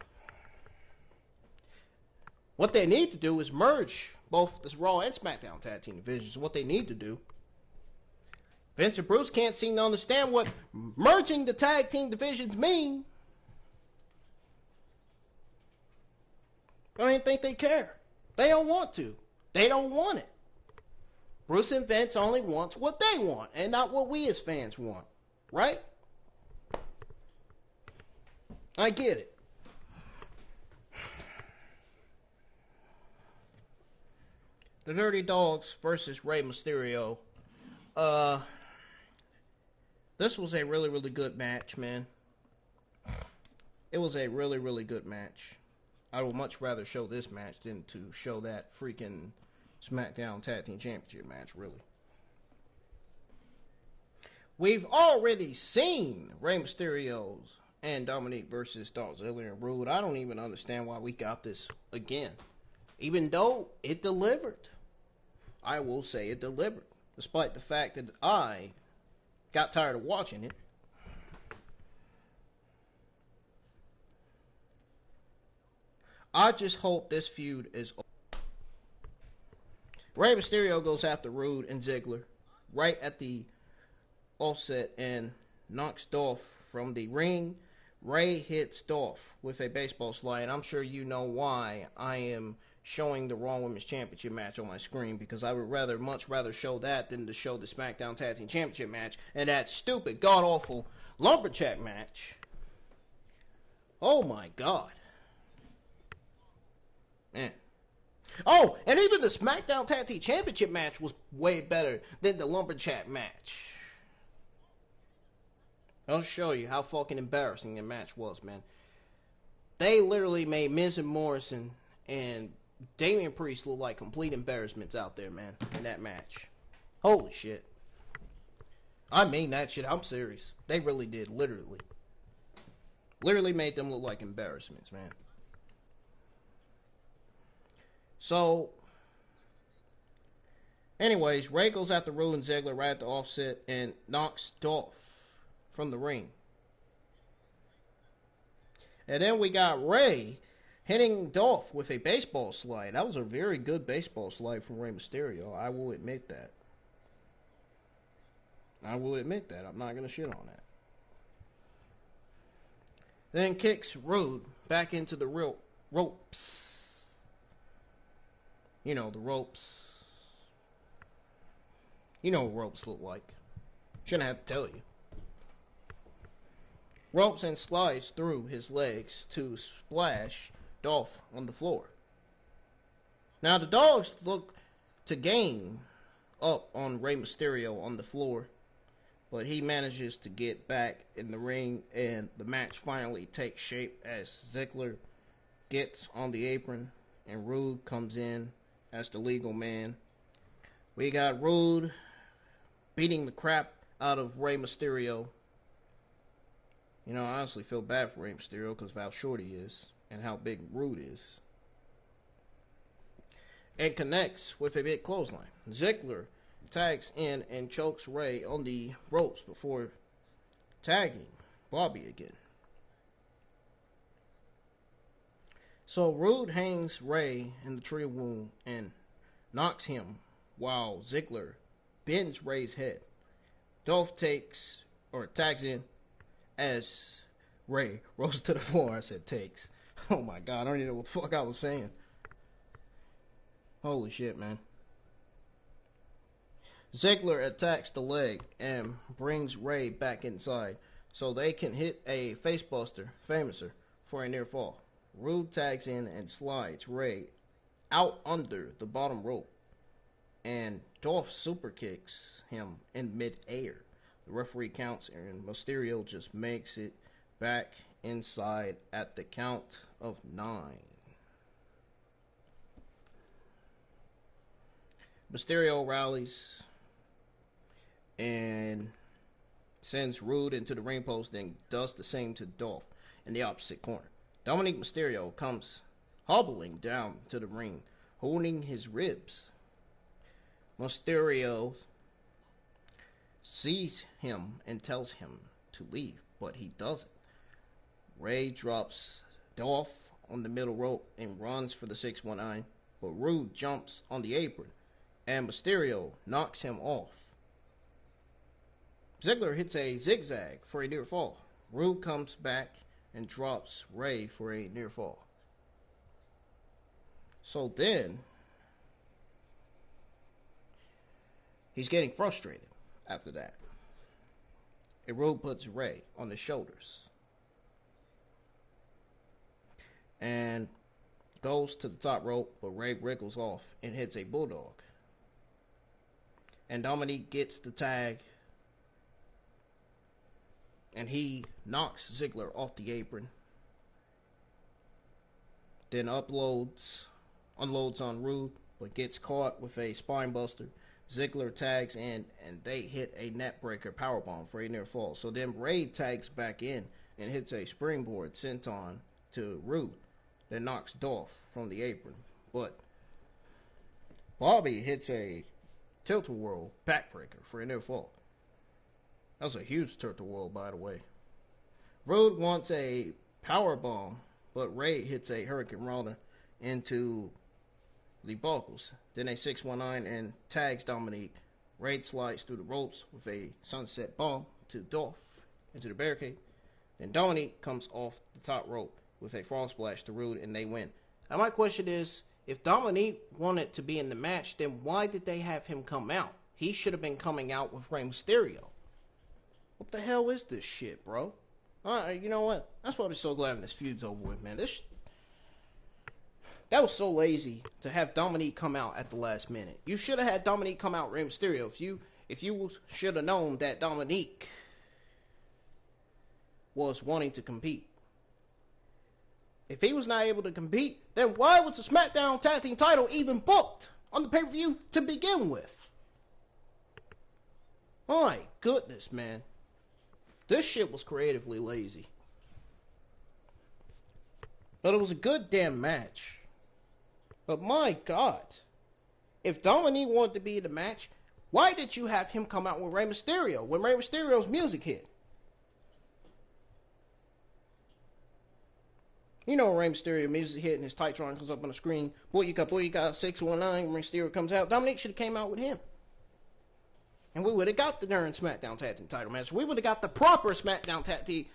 Speaker 1: What they need to do is merge both the Raw and SmackDown tag team divisions. What they need to do. Vince and Bruce can't seem to understand what merging the tag team divisions mean. I don't even think they care. They don't want to. They don't want it. Bruce and Vince only wants what they want and not what we as fans want. Right? I get it. The Dirty Dawgs versus Rey Mysterio. This was a really, really good match, man. It was a really, really good match. I would much rather show this match than to show that freaking SmackDown Tag Team Championship match, really. We've already seen Rey Mysterio and Dominic versus Dolph Ziggler and Rude. I don't even understand why we got this again. Even though it delivered. I will say it delivered. Despite the fact that I got tired of watching it. I just hope this feud is over. Rey Mysterio goes after Rude and Ziggler right at the offset and knocks Dolph from the ring Ray hits Dolph with a baseball slide, and I'm sure you know why I am showing the Raw Women's Championship match on my screen, because I would much rather show that than to show the SmackDown Tag Team Championship match and that stupid, god-awful LumberJack match. Oh my god. Man. Oh, and even the SmackDown Tag Team Championship match was way better than the LumberJack match. I'll show you how fucking embarrassing the match was, man. They literally made Miz and Morrison and Damian Priest look like complete embarrassments out there, man, in that match. Holy shit. I mean that shit. I'm serious. They really did, literally. Literally made them look like embarrassments, man. So, anyways, Ray goes after Rude and Ziggler right at the offset and knocks Dolph from the ring. And then we got Ray hitting Dolph with a baseball slide. That was a very good baseball slide from Rey Mysterio. I will admit that. I'm not going to shit on that. Then kicks Rude back into the ropes. You know, the ropes. You know what ropes look like. Shouldn't have to tell you. Ropes and slides through his legs to splash Dolph on the floor. Now the Dawgs look to gain up on Rey Mysterio on the floor, but he manages to get back in the ring, and the match finally takes shape as Ziggler gets on the apron and Rude comes in as the legal man. We got Rude beating the crap out of Rey Mysterio. You know, I honestly feel bad for Rey Mysterio because of how short he is and how big Rude is. And connects with a big clothesline. Ziggler tags in and chokes Ray on the ropes before tagging Bobby again. So Rude hangs Ray in the tree wound and knocks him while Ziggler bends Ray's head. Dolph tags in as Ray rolls to the floor. I said takes. Oh my god, I don't even know what the fuck I was saying. Holy shit, man. Ziggler attacks the leg and brings Ray back inside so they can hit a facebuster, Famouser, for a near fall. Rude tags in and slides Ray out under the bottom rope, and Dolph super kicks him in mid-air. The referee counts, and Mysterio just makes it back inside at the count of 9. Mysterio rallies and sends Rude into the ring post, then does the same to Dolph in the opposite corner. Dominic Mysterio comes hobbling down to the ring, holding his ribs. Mysterio sees him and tells him to leave, but he doesn't. Ray drops Dolph on the middle rope and runs for the 619, but Rude jumps on the apron and Mysterio knocks him off. Ziggler hits a zigzag for a near fall. Rude comes back and drops Ray for a near fall. So then, he's getting frustrated after that. And Rude puts Ray on the shoulders and goes to the top rope, but Ray wriggles off and hits a bulldog. And Dominique gets the tag, and he knocks Ziggler off the apron. Then unloads on Rude, but gets caught with a spine buster. Ziggler tags in, and they hit a neckbreaker powerbomb for a near fall. So then Ray tags back in and hits a springboard senton to Rude that knocks Dolph from the apron. But Bobby hits a tilt-a-whirl backbreaker for a near fall. That was a huge tilt-a-whirl, by the way. Rude wants a powerbomb, but Ray hits a Hurricane Rana into the buckles. Then a 619 and tags Dominique. Ray slides through the ropes with a sunset bomb to Dolph into the barricade. Then Dominic comes off the top rope with a frog splash to Rude, and they win. Now my question is, if Dominic wanted to be in the match, then why did they have him come out? He should have been coming out with Rey Mysterio. What the hell is this shit, bro? You know what? That's probably so glad this feud's over with, man. That was so lazy to have Dominic come out at the last minute. You should have had Dominic come out Rey Mysterio. If you should have known that Dominic was wanting to compete. If he was not able to compete, then why was the Smackdown Tag Team title even booked on the pay-per-view to begin with? My goodness, man. This shit was creatively lazy. But it was a good damn match. But my God, if Dominic wanted to be in the match, why did you have him come out with Rey Mysterio when Rey Mysterio's music hit? You know Rey Mysterio music hit and his Titron comes up on the screen. Boyka, 619, Rey Mysterio comes out. Dominic should have came out with him. And we would have got the darn SmackDown Tag Team title match. We would have got the proper SmackDown Tag Team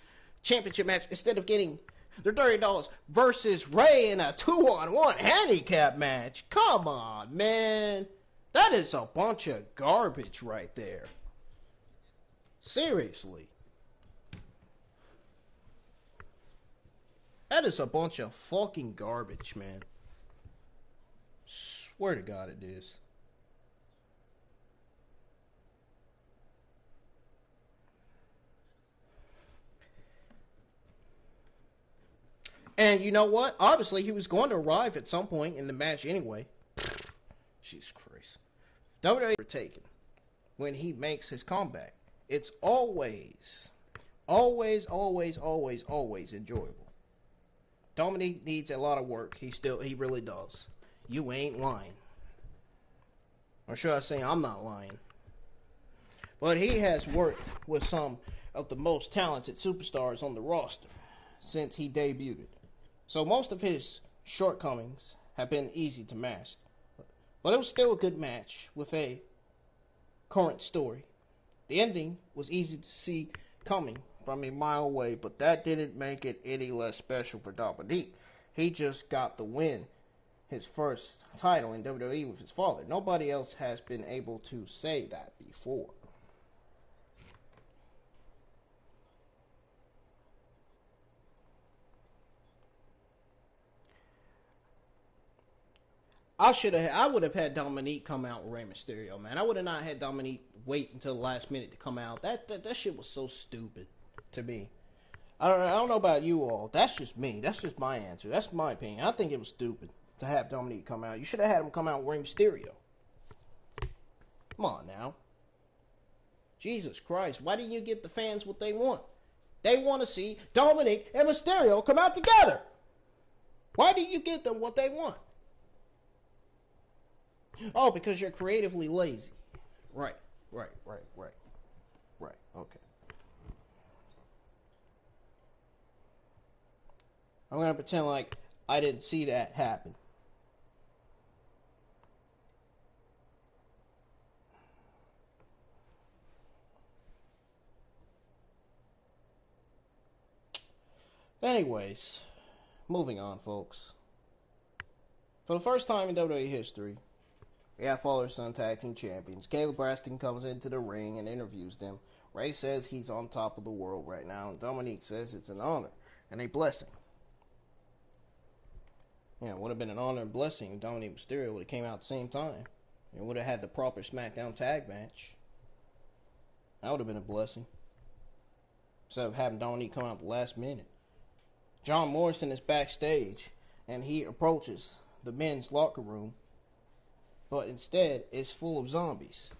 Speaker 1: Championship match instead of getting their $30 versus Rey in a 2-on-1 handicap match. Come on, man. That is a bunch of garbage right there. Seriously. That is a bunch of fucking garbage, man. Swear to God it is. And you know what? Obviously, he was going to arrive at some point in the match anyway. Jesus Christ. WWE taken when he makes his comeback. It's always enjoyable. Dominic needs a lot of work. He really does. You ain't lying. Or should I say, I'm not lying. But he has worked with some of the most talented superstars on the roster since he debuted. So most of his shortcomings have been easy to mask. But it was still a good match with a current story. The ending was easy to see coming from a mile away, but that didn't make it any less special for Dominic. He just got the win, his first title in WWE with his father. Nobody else has been able to say that before. I would have had Dominic come out with Rey Mysterio, man. I would have not had Dominic wait until the last minute to come out. That shit was so stupid to me. I don't know about you all. That's just me. That's just my answer. That's my opinion. I think it was stupid to have Dominic come out. You should have had him come out with Rey Mysterio. Come on now. Jesus Christ. Why didn't you get the fans what they want? They want to see Dominic and Mysterio come out together. Why did you give them what they want? Oh, because you're creatively lazy. Right. Okay. I'm going to pretend like I didn't see that happen. Anyways, moving on, folks. For the first time in WWE history, we have father-son tag team champions. Caleb Braston comes into the ring and interviews them. Ray says he's on top of the world right now, and Dominic says it's an honor and a blessing. Yeah, it would have been an honor and blessing if Dominic Mysterio would have came out at the same time. It would have had the proper SmackDown tag match. That would have been a blessing. Instead of having Dominic come out at the last minute. John Morrison is backstage, and he approaches the men's locker room, but instead it's full of zombies.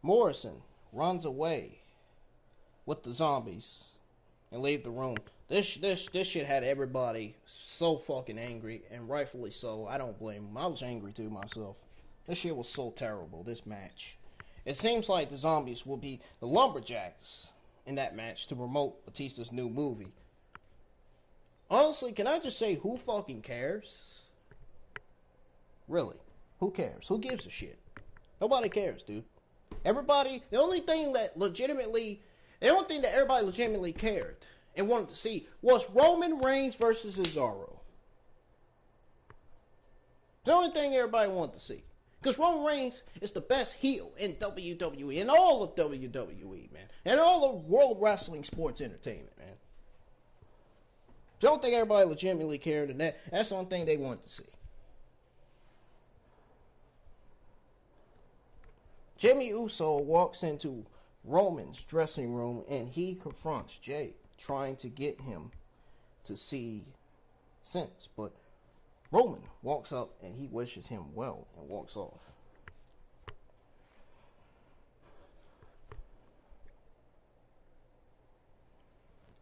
Speaker 1: Morrison runs away with the zombies and leave the room. This shit had everybody so fucking angry, and rightfully so. I don't blame them. I was angry too myself. This shit was so terrible, this match. It seems like the zombies will be the LumberJacks in that match to promote Batista's new movie. Honestly, can I just say, who fucking cares? Really, who cares? Who gives a shit? Nobody cares, dude. Everybody, the only thing that legitimately The only thing that everybody legitimately cared and wanted to see was Roman Reigns versus Cesaro. The only thing everybody wanted to see. Because Roman Reigns is the best heel in WWE, in all of WWE, man. And all of World Wrestling Sports Entertainment, man. The only thing everybody legitimately cared, and that's the only thing they wanted to see. Jimmy Uso walks into Roman's dressing room and he confronts Jay, trying to get him to see sense. But Roman walks up and he wishes him well and walks off.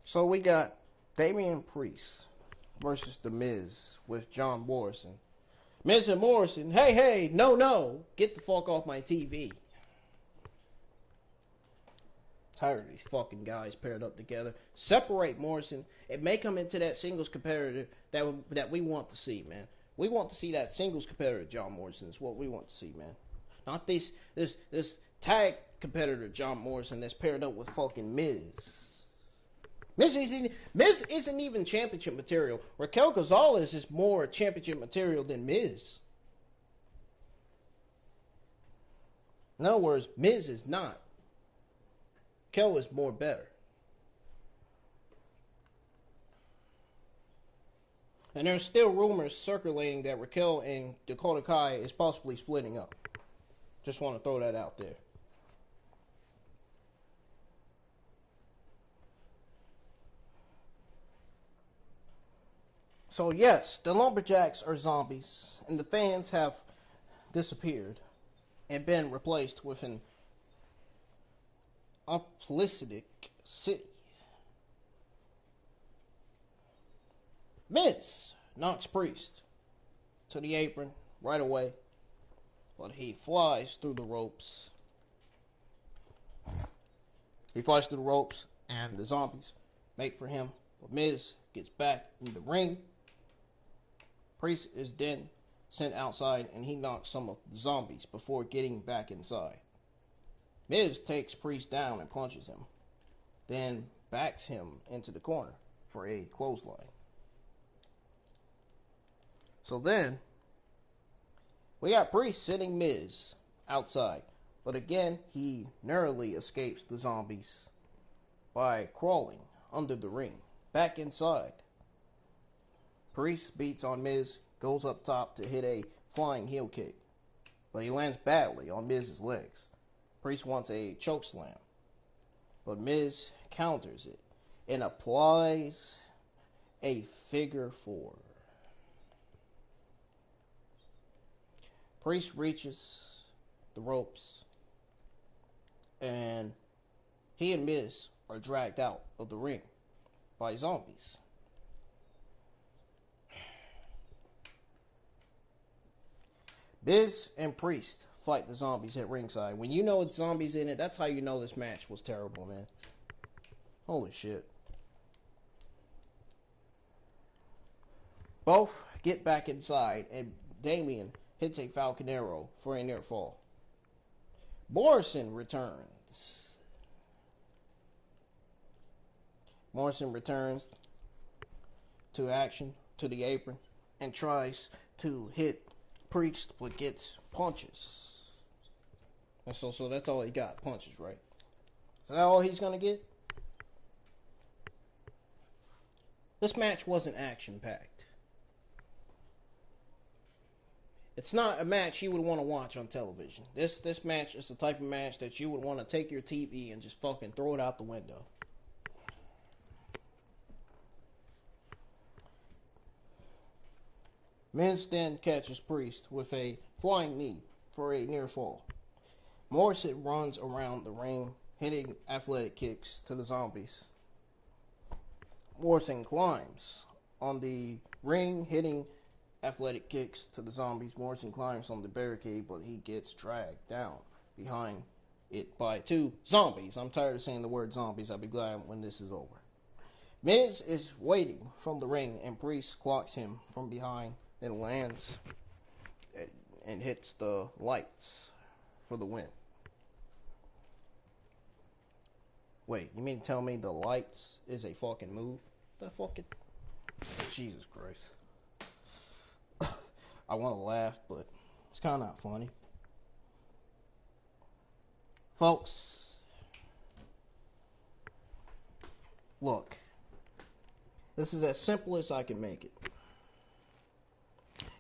Speaker 1: So we got Damian Priest versus The Miz with John Morrison. Miz and Morrison, hey, no, get the fuck off my TV. Tired of these fucking guys paired up together. Separate Morrison and make him into that singles competitor that we want to see, man. We want to see that singles competitor, John Morrison, is what we want to see, man. Not this tag competitor, John Morrison, that's paired up with fucking Miz. Miz isn't even championship material. Raquel Gonzalez is more championship material than Miz. In other words, Miz is not. Raquel is more better. And there's still rumors circulating that Raquel and Dakota Kai is possibly splitting up. Just want to throw that out there. So yes, the LumberJacks are zombies, and the fans have disappeared and been replaced with an apocalyptic city. Miz knocks Priest to the apron right away, but he flies through the ropes. And the zombies make for him. But Miz gets back in the ring. Priest is then sent outside, and he knocks some of the zombies before getting back inside. Miz takes Priest down and punches him, then backs him into the corner for a clothesline. So then, we got Priest sitting Miz outside, but again, he narrowly escapes the zombies by crawling under the ring, back inside. Priest beats on Miz, goes up top to hit a flying heel kick, but he lands badly on Miz's legs. Priest wants a chokeslam, but Miz counters it and applies a figure four. Priest reaches the ropes, and he and Miz are dragged out of the ring by zombies. Miz and Priest fight the zombies at ringside. When you know it's zombies in it, that's how you know this match was terrible, man. Holy shit. Both get back inside, and Damian hits a Falcon Arrow for a near fall. Morrison returns. Morrison returns to action, to the apron, and tries to hit Priest, but gets punches. And so that's all he got, punches, right? Is that all he's gonna get? This match wasn't action-packed. It's not a match you would want to watch on television. This match is the type of match that you would want to take your TV and just fucking throw it out the window. Miz then catches Priest with a flying knee for a near fall. Morrison runs around the ring, hitting athletic kicks to the zombies. Morrison climbs on the ring, hitting athletic kicks to the zombies. Morrison climbs on the barricade, but he gets dragged down behind it by two zombies. I'm tired of saying the word zombies. I'll be glad when this is over. Miz is waiting from the ring, and Priest clocks him from behind and lands and hits the lights for the win. Wait, you mean to tell me the lights is a fucking move? The fucking... Jesus Christ. I want to laugh, but it's kind of not funny. Folks, look, this is as simple as I can make it.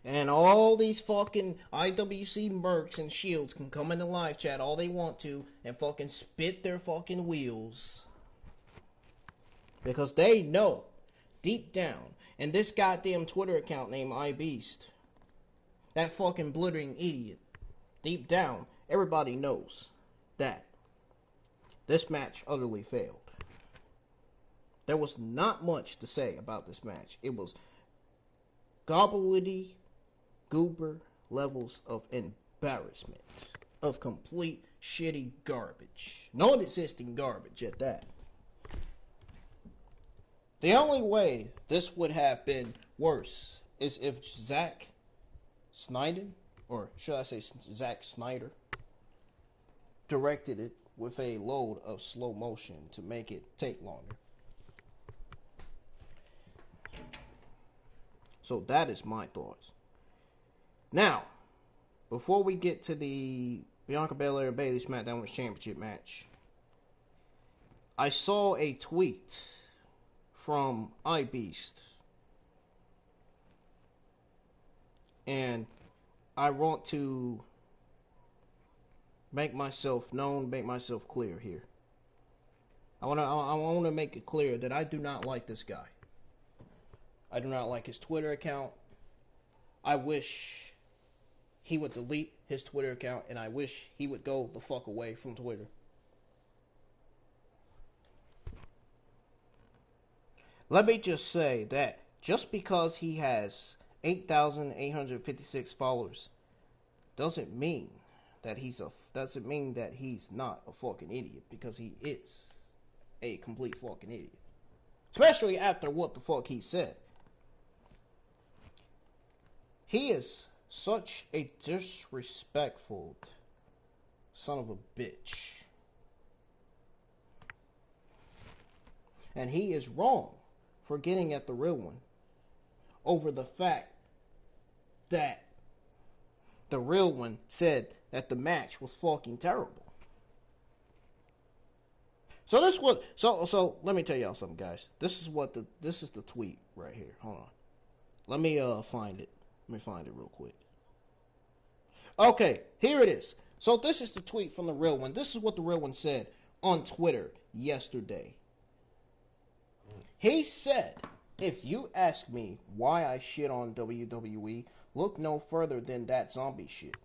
Speaker 1: And all these fucking IWC mercs and shields can come in the live chat all they want to and fucking spit their fucking wheels. Because they know, deep down, in this goddamn Twitter account named iBeast, that fucking blithering idiot, deep down, everybody knows that this match utterly failed. There was not much to say about this match. It was gobbledygook goober levels of embarrassment, of complete shitty garbage, non-existing garbage at that. The only way this would have been worse is if Zack Snyder, or should I say Zack Snyder, directed it with a load of slow motion to make it take longer. So that is my thoughts. Now, before we get to the Bianca Belaire Bayley Smackdown Women's Championship match, I saw a tweet from iBeast, and I want to make myself known, make myself clear here. I want to make it clear that I do not like this guy. I do not like his Twitter account. I wish he would delete his Twitter account, and I wish he would go the fuck away from Twitter. Let me just say that just because he has 8,856 followers doesn't mean that he's not a fucking idiot, because he is a complete fucking idiot. Especially after what the fuck he said. He is such a disrespectful son of a bitch. And he is wrong for getting at the real one over the fact that the real one said that the match was fucking terrible. So let me tell y'all something, guys. This is the tweet right here. Hold on. Let me find it. Let me find it real quick. Okay, here it is. So this is the tweet from the real one. This is what the real one said on Twitter yesterday. He said, "If you ask me why I shit on WWE, look no further than that zombie shit."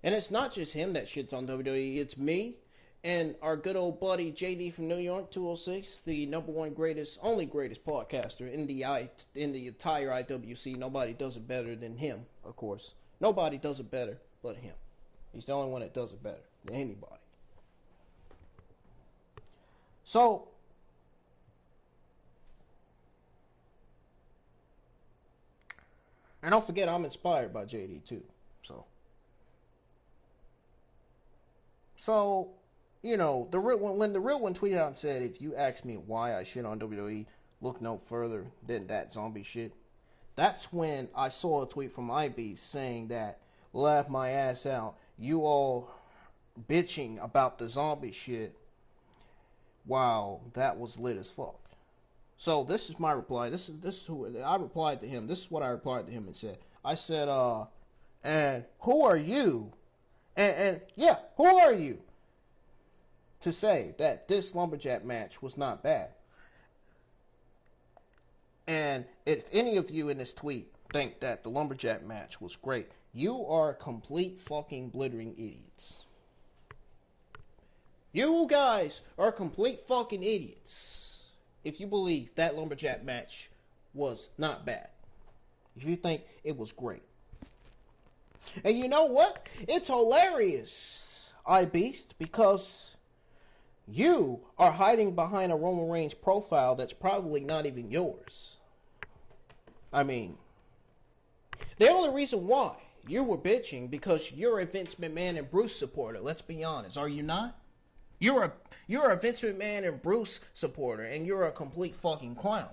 Speaker 1: And it's not just him that shits on WWE, it's me and our good old buddy JD from New York 206, the only greatest podcaster in the entire IWC. Nobody does it better than him, of course. Nobody does it better but him. He's the only one that does it better than anybody. So, and don't forget, I'm inspired by JD too. So, you know, when the real one tweeted out and said, "If you ask me why I shit on WWE, look no further than that zombie shit," that's when I saw a tweet from iBeast saying that, "Laugh my ass out, you all bitching about the zombie shit, wow, that was lit as fuck." So this is my reply. This is who I replied to him. This is what I replied to him and said. I said, and who are you? And yeah, who are you to say that this LumberJack match was not bad? And if any of you in this tweet think that the LumberJack match was great, you are complete fucking blithering idiots. You guys are complete fucking idiots if you believe that LumberJack match was not bad. If you think it was great. And you know what? It's hilarious, iBeast, because you are hiding behind a Roman Reigns profile that's probably not even yours. I mean, the only reason why you were bitching because you're a Vince McMahon and Bruce supporter. Let's be honest, are you not? You're You're a Vince McMahon and Bruce supporter, and you're a complete fucking clown.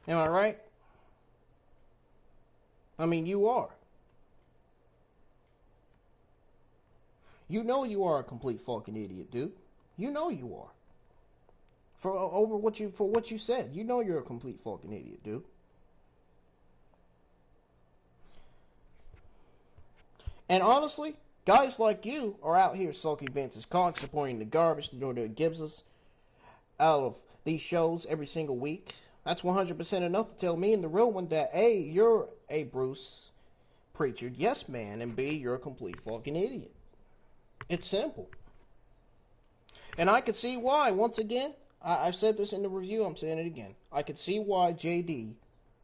Speaker 1: Am I right? I mean, you are. You know you are a complete fucking idiot, dude. You know you are. For what you said. You know you're a complete fucking idiot, dude. And honestly, guys like you are out here sucking Vince's cock, supporting the garbage the WWE gives us out of these shows every single week. That's 100% enough to tell me and the real one that A, you're a Bruce Pritchard yes man, and B, you're a complete fucking idiot. It's simple. And I could see why, once again, I've said this in the review, I'm saying it again. I could see why JD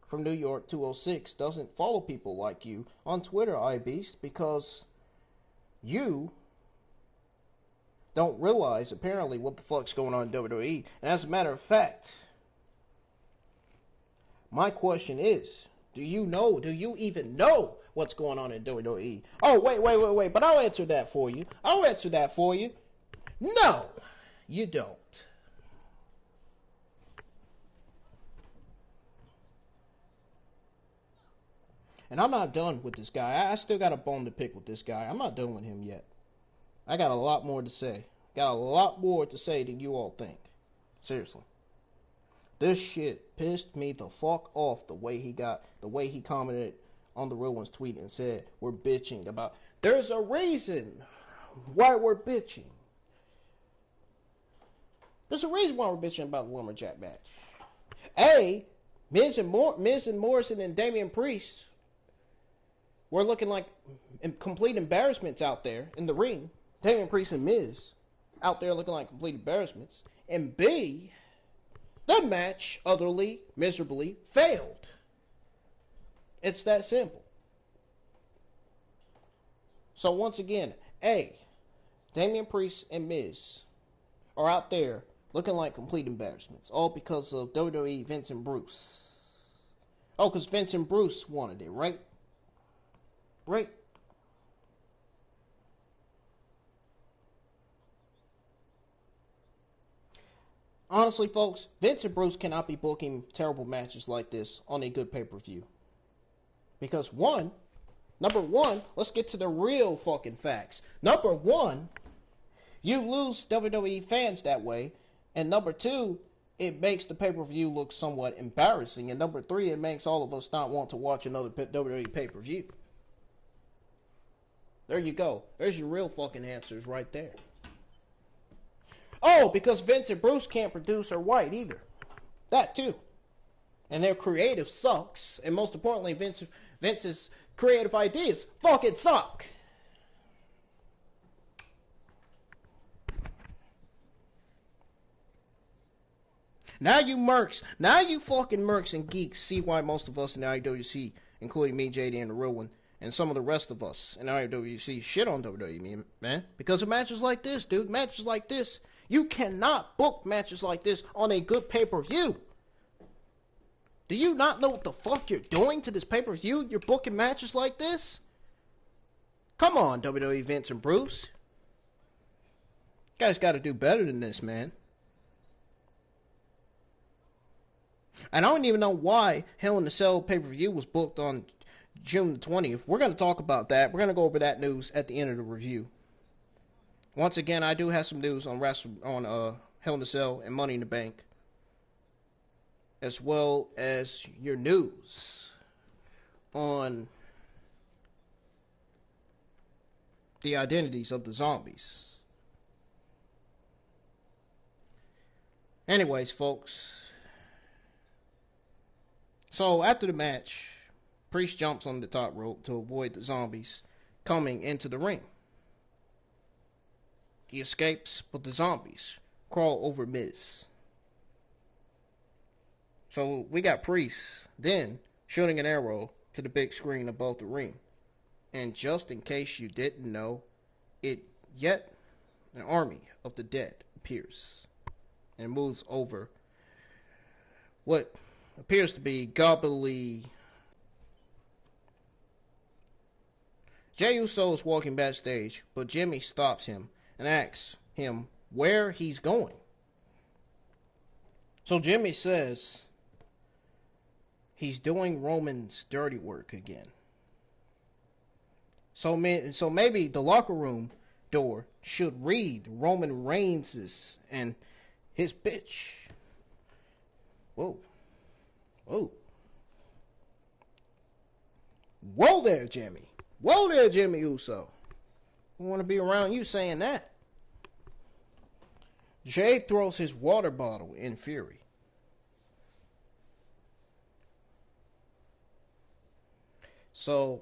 Speaker 1: from New York 206 doesn't follow people like you on Twitter, iBeast, because you don't realize, apparently, what the fuck's going on in WWE. And as a matter of fact, my question is, do you even know what's going on in WWE? Oh, wait, but I'll answer that for you. No, you don't. And I'm not done with this guy. I still got a bone to pick with this guy. I'm not done with him yet. I got a lot more to say. Got a lot more to say than you all think. Seriously. This shit pissed me the fuck off the way he commented on the real one's tweet and said, we're bitching about... There's a reason why we're bitching. There's a reason why we're bitching about the LumberJack match. A, Miz and Morrison and Damian Priest were looking like complete embarrassments out there in the ring. Damian Priest and Miz out there looking like complete embarrassments. And B, the match utterly, miserably failed. It's that simple. So once again, A, Damian Priest and Miz are out there looking like complete embarrassments. All because of WWE Vince and Bruce. Oh, because Vince and Bruce wanted it, right? Right? Honestly, folks, Vince and Bruce cannot be booking terrible matches like this on a good pay-per-view. Because number one, let's get to the real fucking facts. Number one, you lose WWE fans that way. And number two, it makes the pay-per-view look somewhat embarrassing. And number three, it makes all of us not want to watch another WWE pay-per-view. There you go. There's your real fucking answers right there. Oh, because Vince and Bruce can't produce or write either. That too. And their creative sucks. And most importantly, Vince's creative ideas fucking suck. Now you fucking mercs and geeks see why most of us in the IWC, including me, JD, and the real one, and some of the rest of us in IWC shit on WWE, man. Because of matches like this, dude. Matches like this. You cannot book matches like this on a good pay-per-view. Do you not know what the fuck you're doing to this pay-per-view? You're booking matches like this? Come on, WWE Vince and Bruce. You guys gotta do better than this, man. And I don't even know why Hell in a Cell pay-per-view was booked on June the 20th. We're going to talk about that. We're going to go over that news at the end of the review. Once again, I do have some news on Hell in a Cell and Money in the Bank, as well as your news on the identities of the zombies. Anyways, folks. So, after the match, Priest jumps on the top rope to avoid the zombies coming into the ring. He escapes, but the zombies crawl over Miz. So, we got Priest then shooting an arrow to the big screen above the ring. And just in case you didn't know, yet an army of the dead appears and moves over what appears to be Jey Uso is walking backstage, but Jimmy stops him and asks him where he's going. So Jimmy says he's doing Roman's dirty work again. So maybe the locker room door should read Roman Reigns' and his bitch. Whoa. Whoa. Whoa there, Jimmy. Whoa there, Jimmy Uso. I want to be around you saying that. Jey throws his water bottle in fury. So,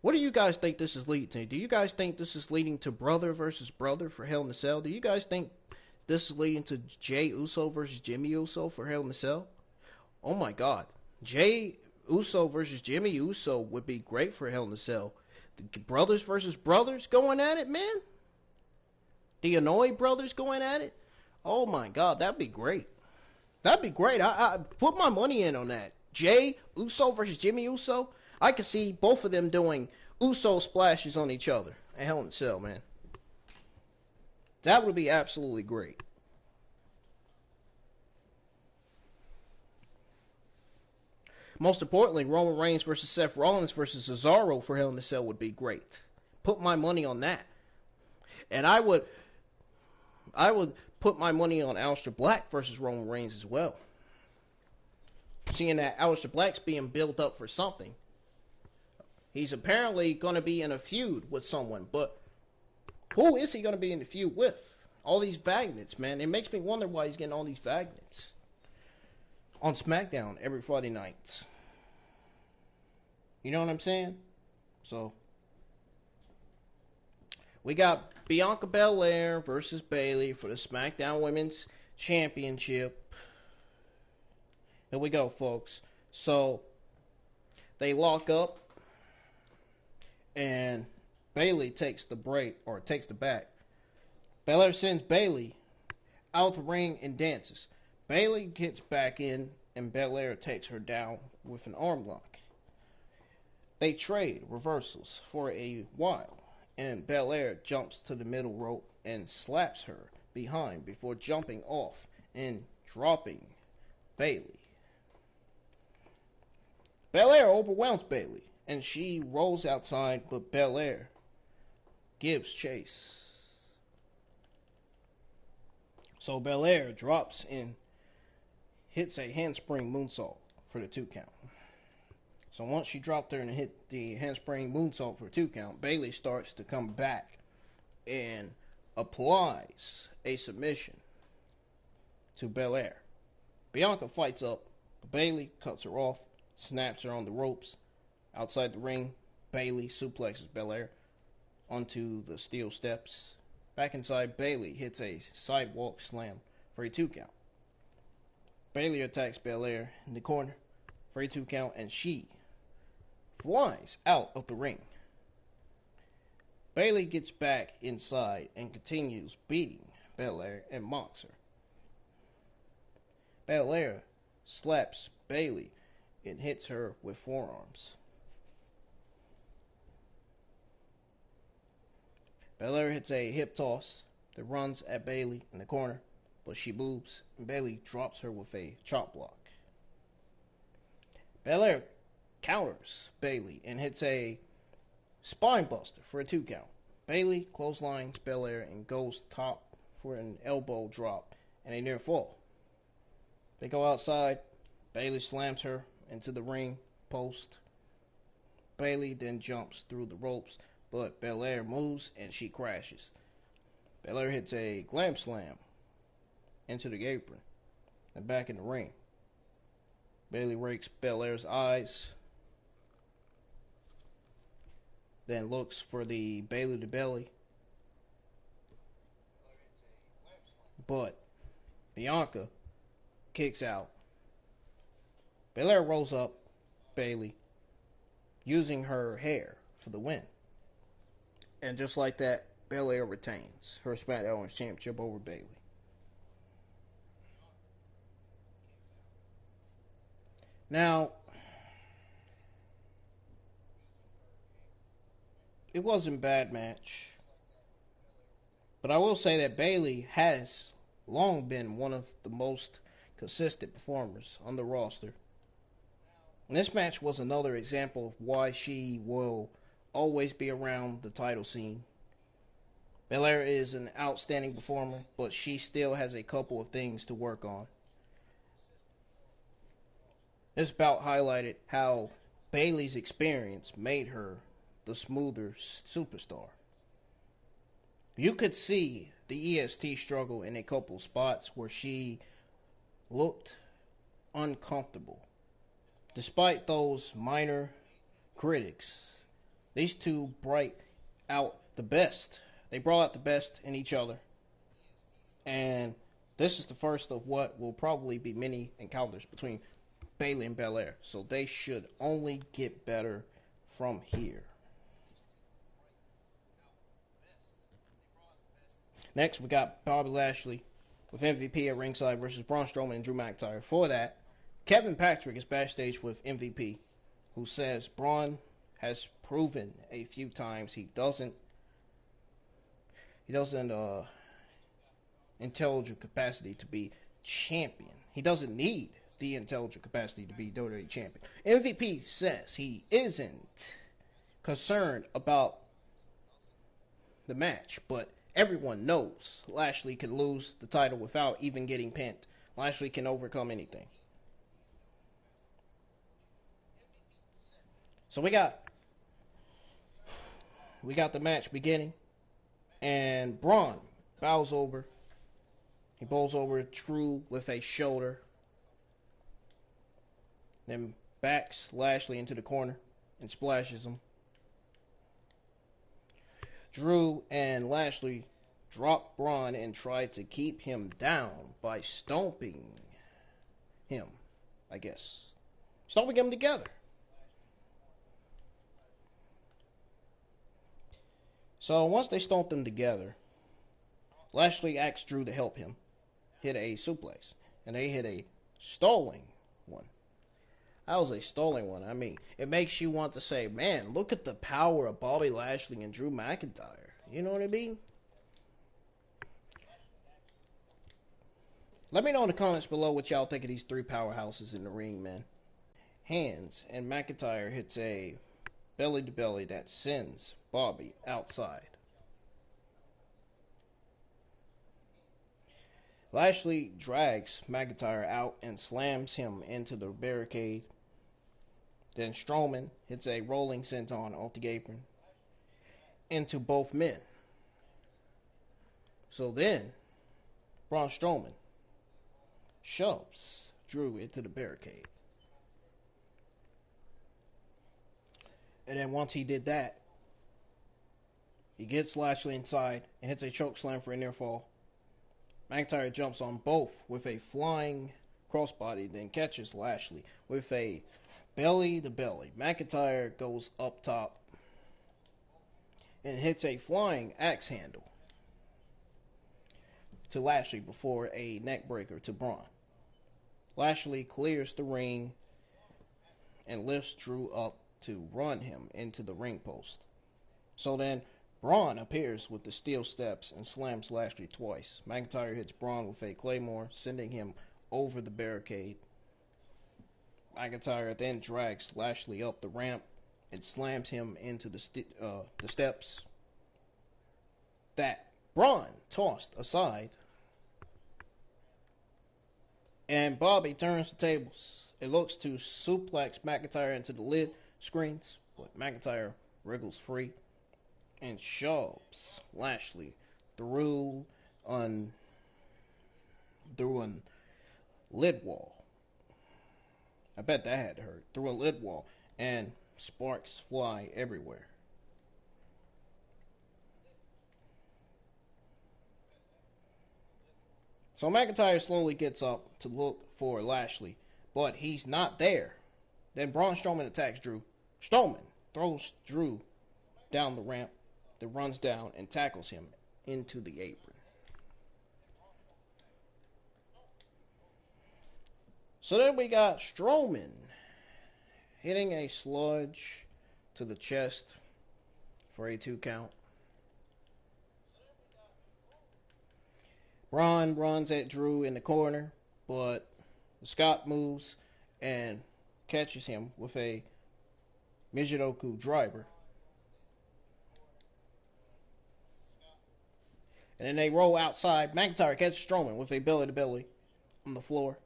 Speaker 1: what do you guys think this is leading to? Do you guys think this is leading to brother versus brother for Hell in a Cell? Do you guys think this is leading to Jey Uso versus Jimmy Uso for Hell in a Cell? Oh my God. Jey Uso versus Jimmy Uso would be great for Hell in a Cell. The brothers versus brothers going at it, man. The Anoa'i brothers going at it. Oh my God, that'd be great. That'd be great. I put my money in on that. Jey Uso versus Jimmy Uso. I could see both of them doing Uso splashes on each other at Hell in a Cell, man. That would be absolutely great. Most importantly, Roman Reigns versus Seth Rollins versus Cesaro for Hell in a Cell would be great. Put my money on that. And I would put my money on Aleister Black versus Roman Reigns as well. Seeing that Aleister Black's being built up for something. He's apparently going to be in a feud with someone, but who is he going to be in the feud with? All these magnets, man. It makes me wonder why he's getting all these magnets on Smackdown every Friday night. You know what I'm saying? So, we got Bianca Belaire versus Bayley for the SmackDown Women's Championship. Here we go, folks. So, they lock up, and Bayley takes the break, or takes the back. Belaire sends Bayley out the ring and dances. Bayley gets back in, and Belaire takes her down with an arm lock. They trade reversals for a while, and Belaire jumps to the middle rope and slaps her behind before jumping off and dropping Bayley. Belaire overwhelms Bayley, and she rolls outside, but Belaire gives chase. So Belaire drops and hits a handspring moonsault for the 2 count. So once she dropped her and hit the handspring moonsault for a 2 count, Bayley starts to come back and applies a submission to Belaire. Bianca fights up, but Bayley cuts her off, snaps her on the ropes. Outside the ring, Bayley suplexes Belaire onto the steel steps. Back inside, Bayley hits a sidewalk slam for a 2 count. Bayley attacks Belaire in the corner for a 2 count, and she flies out of the ring. Bayley gets back inside and continues beating Belaire and mocks her. Belaire slaps Bayley and hits her with forearms. Belaire hits a hip toss that runs at Bayley in the corner, but she moves, and Bayley drops her with a chop block. Belaire counters Bayley and hits a spine buster for a 2 count. Bayley clotheslines Belaire and goes top for an elbow drop and a near fall. They go outside. Bayley slams her into the ring post. Bayley then jumps through the ropes, but Belaire moves and she crashes. Belaire hits a glam slam into the apron and back in the ring. Bayley rakes Belaire's eyes, then looks for the Bayley to belly, but Bianca kicks out. Belaire rolls up Bayley using her hair for the win. And just like that, Belaire retains her SmackDown Women's Championship over Bayley. Now, it wasn't a bad match. But I will say that Bayley has long been one of the most consistent performers on the roster. And this match was another example of why she will always be around the title scene. Bellaire is an outstanding performer, but she still has a couple of things to work on. This bout highlighted how Bayley's experience made her the smoother superstar. You could see the EST struggle in a couple spots where she looked uncomfortable. Despite those minor critics, these two brought out the best. They brought out the best in each other. And this is the first of what will probably be many encounters between Bayley and Bellaire. So they should only get better from here. Next, we got Bobby Lashley with MVP at ringside versus Braun Strowman and Drew McIntyre. For that, Kevin Patrick is backstage with MVP, who says Braun has proven a few times he doesn't intelligent capacity to be champion. He doesn't need the intelligent capacity to be WWE champion. MVP says he isn't concerned about the match, but everyone knows Lashley can lose the title without even getting pinned. Lashley can overcome anything. So we got the match beginning, and Braun bows over. He bowls over Drew with a shoulder, then backs Lashley into the corner and splashes him. Drew and Lashley drop Braun and try to keep him down by stomping him, I guess. Stomping him together. So once they stomp them together, Lashley asks Drew to help him hit a suplex, and they hit a stalling one. That was a stalling one. I mean, it makes you want to say, man, look at the power of Bobby Lashley and Drew McIntyre. You know what I mean? Let me know in the comments below what y'all think of these three powerhouses in the ring, man. Hands, and McIntyre hits a belly to belly that sends Bobby outside. Lashley drags McIntyre out and slams him into the barricade. Then Strowman hits a rolling senton off the apron into both men. So then, Braun Strowman shoves Drew into the barricade. And then once he did that, he gets Lashley inside and hits a choke slam for a near fall. McIntyre jumps on both with a flying crossbody, then catches Lashley with a belly to belly. McIntyre goes up top and hits a flying axe handle to Lashley before a neck breaker to Braun. Lashley clears the ring and lifts Drew up to run him into the ring post. So then Braun appears with the steel steps and slams Lashley twice. McIntyre hits Braun with a claymore, sending him over the barricade. McIntyre then drags Lashley up the ramp and slams him into the steps that Braun tossed aside. And Bobby turns the tables. It looks to suplex McIntyre into the lid screens, but McIntyre wriggles free and shoves Lashley through a lid wall. I bet that had to hurt. Through a lid wall, and sparks fly everywhere. So McIntyre slowly gets up to look for Lashley, but he's not there. Then Braun Strowman attacks Drew. Strowman throws Drew down the ramp, then runs down and tackles him into the apron. So then we got Strowman hitting a sludge to the chest for a 2 count. Braun runs at Drew in the corner, but Scott moves and catches him with a Mijidoku driver. And then they roll outside. McIntyre catches Strowman with a belly to belly on the floor.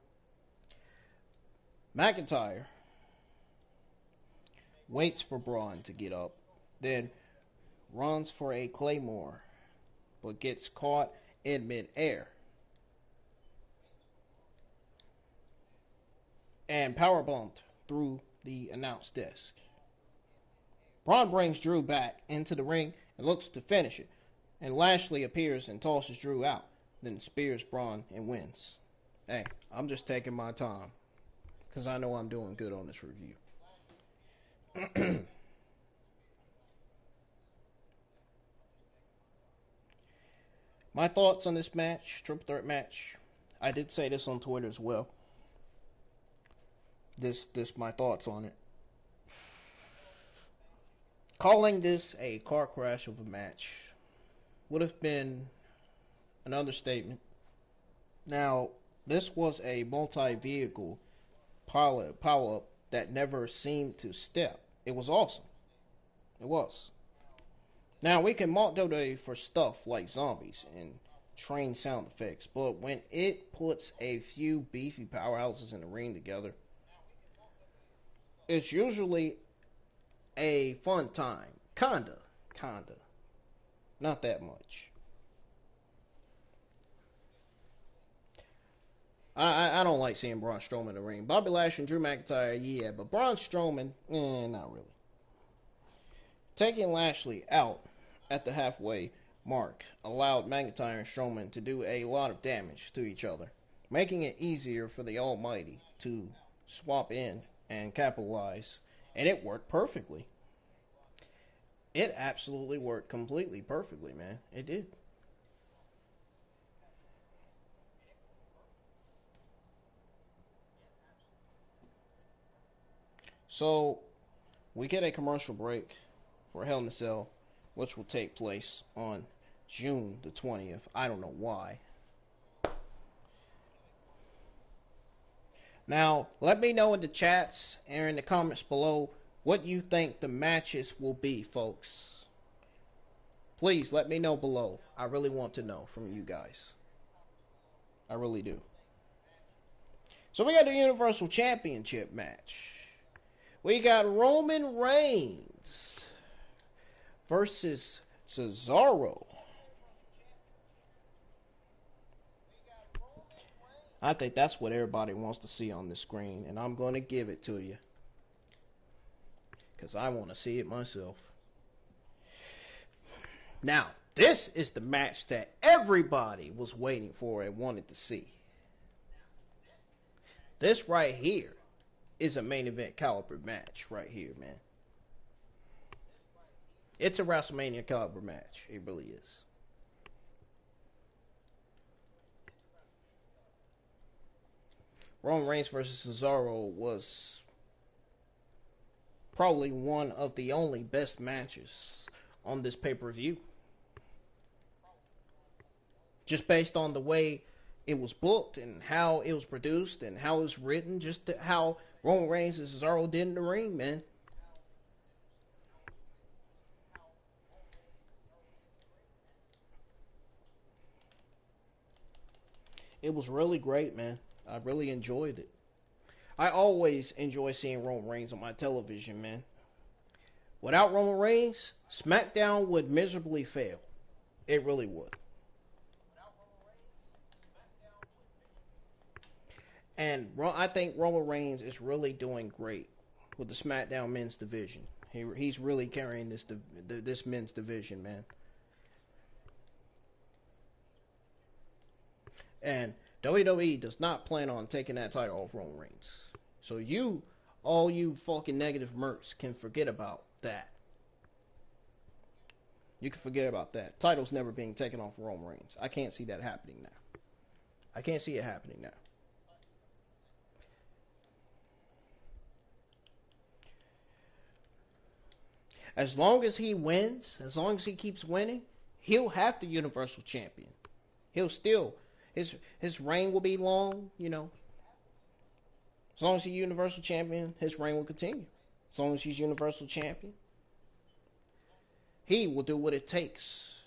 Speaker 1: McIntyre waits for Braun to get up, then runs for a Claymore, but gets caught in midair. And powerbombed through the announce desk. Braun brings Drew back into the ring and looks to finish it. And Lashley appears and tosses Drew out, then spears Braun and wins. Hey, I'm just taking my time, because I know I'm doing good on this review. My thoughts on this match, triple threat match. I did say this on Twitter as well. This my thoughts on it. Calling this a car crash of a match would have been an understatement. Now, this was a multi-vehicle pileup that never seemed to step. It was awesome. It was. Now, we can mock WWE for stuff like zombies and train sound effects, but when it puts a few beefy powerhouses in the ring together, it's usually a fun time. Kinda. Not that much. I don't like seeing Braun Strowman in the ring. Bobby Lashley and Drew McIntyre, yeah, but Braun Strowman, not really. Taking Lashley out at the halfway mark allowed McIntyre and Strowman to do a lot of damage to each other, making it easier for the Almighty to swap in and capitalize, and it worked perfectly. It absolutely worked completely perfectly, man. It did. So, we get a commercial break for Hell in a Cell, which will take place on June the 20th. I don't know why. Now, let me know in the chats and in the comments below what you think the matches will be, folks. Please let me know below. I really want to know from you guys. I really do. So we got the Universal Championship match. We got Roman Reigns versus Cesaro. I think that's what everybody wants to see on the screen, and I'm going to give it to you, because I want to see it myself. Now, this is the match that everybody was waiting for and wanted to see. This right here is a main event caliber match right here, man. It's a WrestleMania caliber match. It really is. Roman Reigns versus Cesaro was probably one of the only best matches on this pay-per-view. Just based on the way it was booked and how it was produced and how it was written, just how Roman Reigns and Cesaro did in the ring, man. It was really great, man. I really enjoyed it. I always enjoy seeing Roman Reigns on my television, man. Without Roman Reigns, Smackdown would miserably fail. It really would. And I think Roman Reigns is really doing great with the SmackDown men's division. He's really carrying this men's division, man. And WWE does not plan on taking that title off Roman Reigns. So all you fucking negative mercs can forget about that. You can forget about that. Title's never being taken off Roman Reigns. I can't see that happening now. I can't see it happening now. As long as he wins, as long as he keeps winning, he'll have the Universal Champion. He'll still, his reign will be long, you know. As long as he's Universal Champion, his reign will continue. As long as he's Universal Champion, he will do what it takes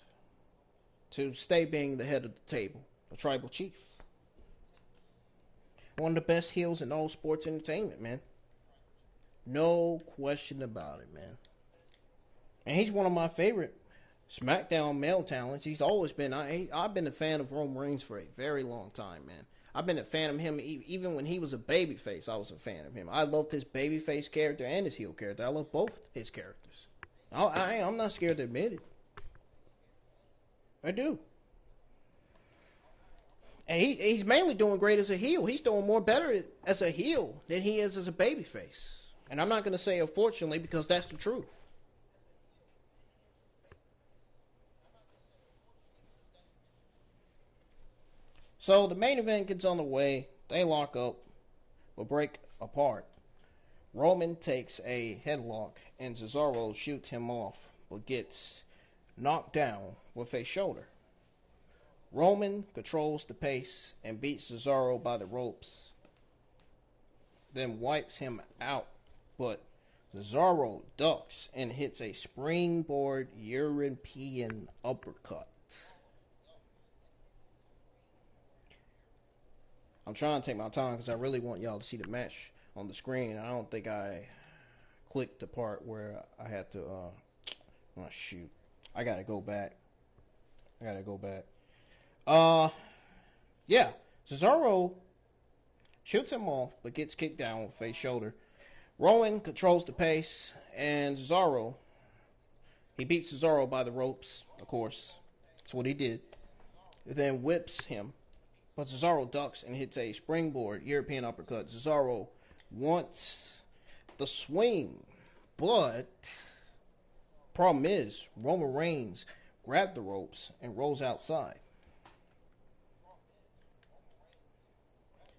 Speaker 1: to stay being the head of the table, the tribal chief. One of the best heels in all sports entertainment, man. No question about it, man. And he's one of my favorite SmackDown male talents. He's always been. I've been a fan of Roman Reigns for a very long time, man. I've been a fan of him even when he was a babyface. I was a fan of him. I loved his babyface character and his heel character. I love both his characters. I'm not scared to admit it. I do. And he's mainly doing great as a heel. He's doing more better as a heel than he is as a babyface. And I'm not going to say unfortunately because that's the truth. So the main event gets on the way. They lock up, but break apart. Roman takes a headlock and Cesaro shoots him off, but gets knocked down with a shoulder. Roman controls the pace and beats Cesaro by the ropes, then wipes him out, but Cesaro ducks and hits a springboard European uppercut. I'm trying to take my time because I really want y'all to see the match on the screen. I don't think I clicked the part where I had to, oh shoot. I gotta go back. Yeah. Cesaro shoots him off, but gets kicked down with a shoulder. Rowan controls the pace, and Cesaro, he beats Cesaro by the ropes, of course. That's what he did. Then whips him. But Cesaro ducks and hits a springboard European uppercut. Cesaro wants the swing, but problem is Roman Reigns grabbed the ropes and rolls outside.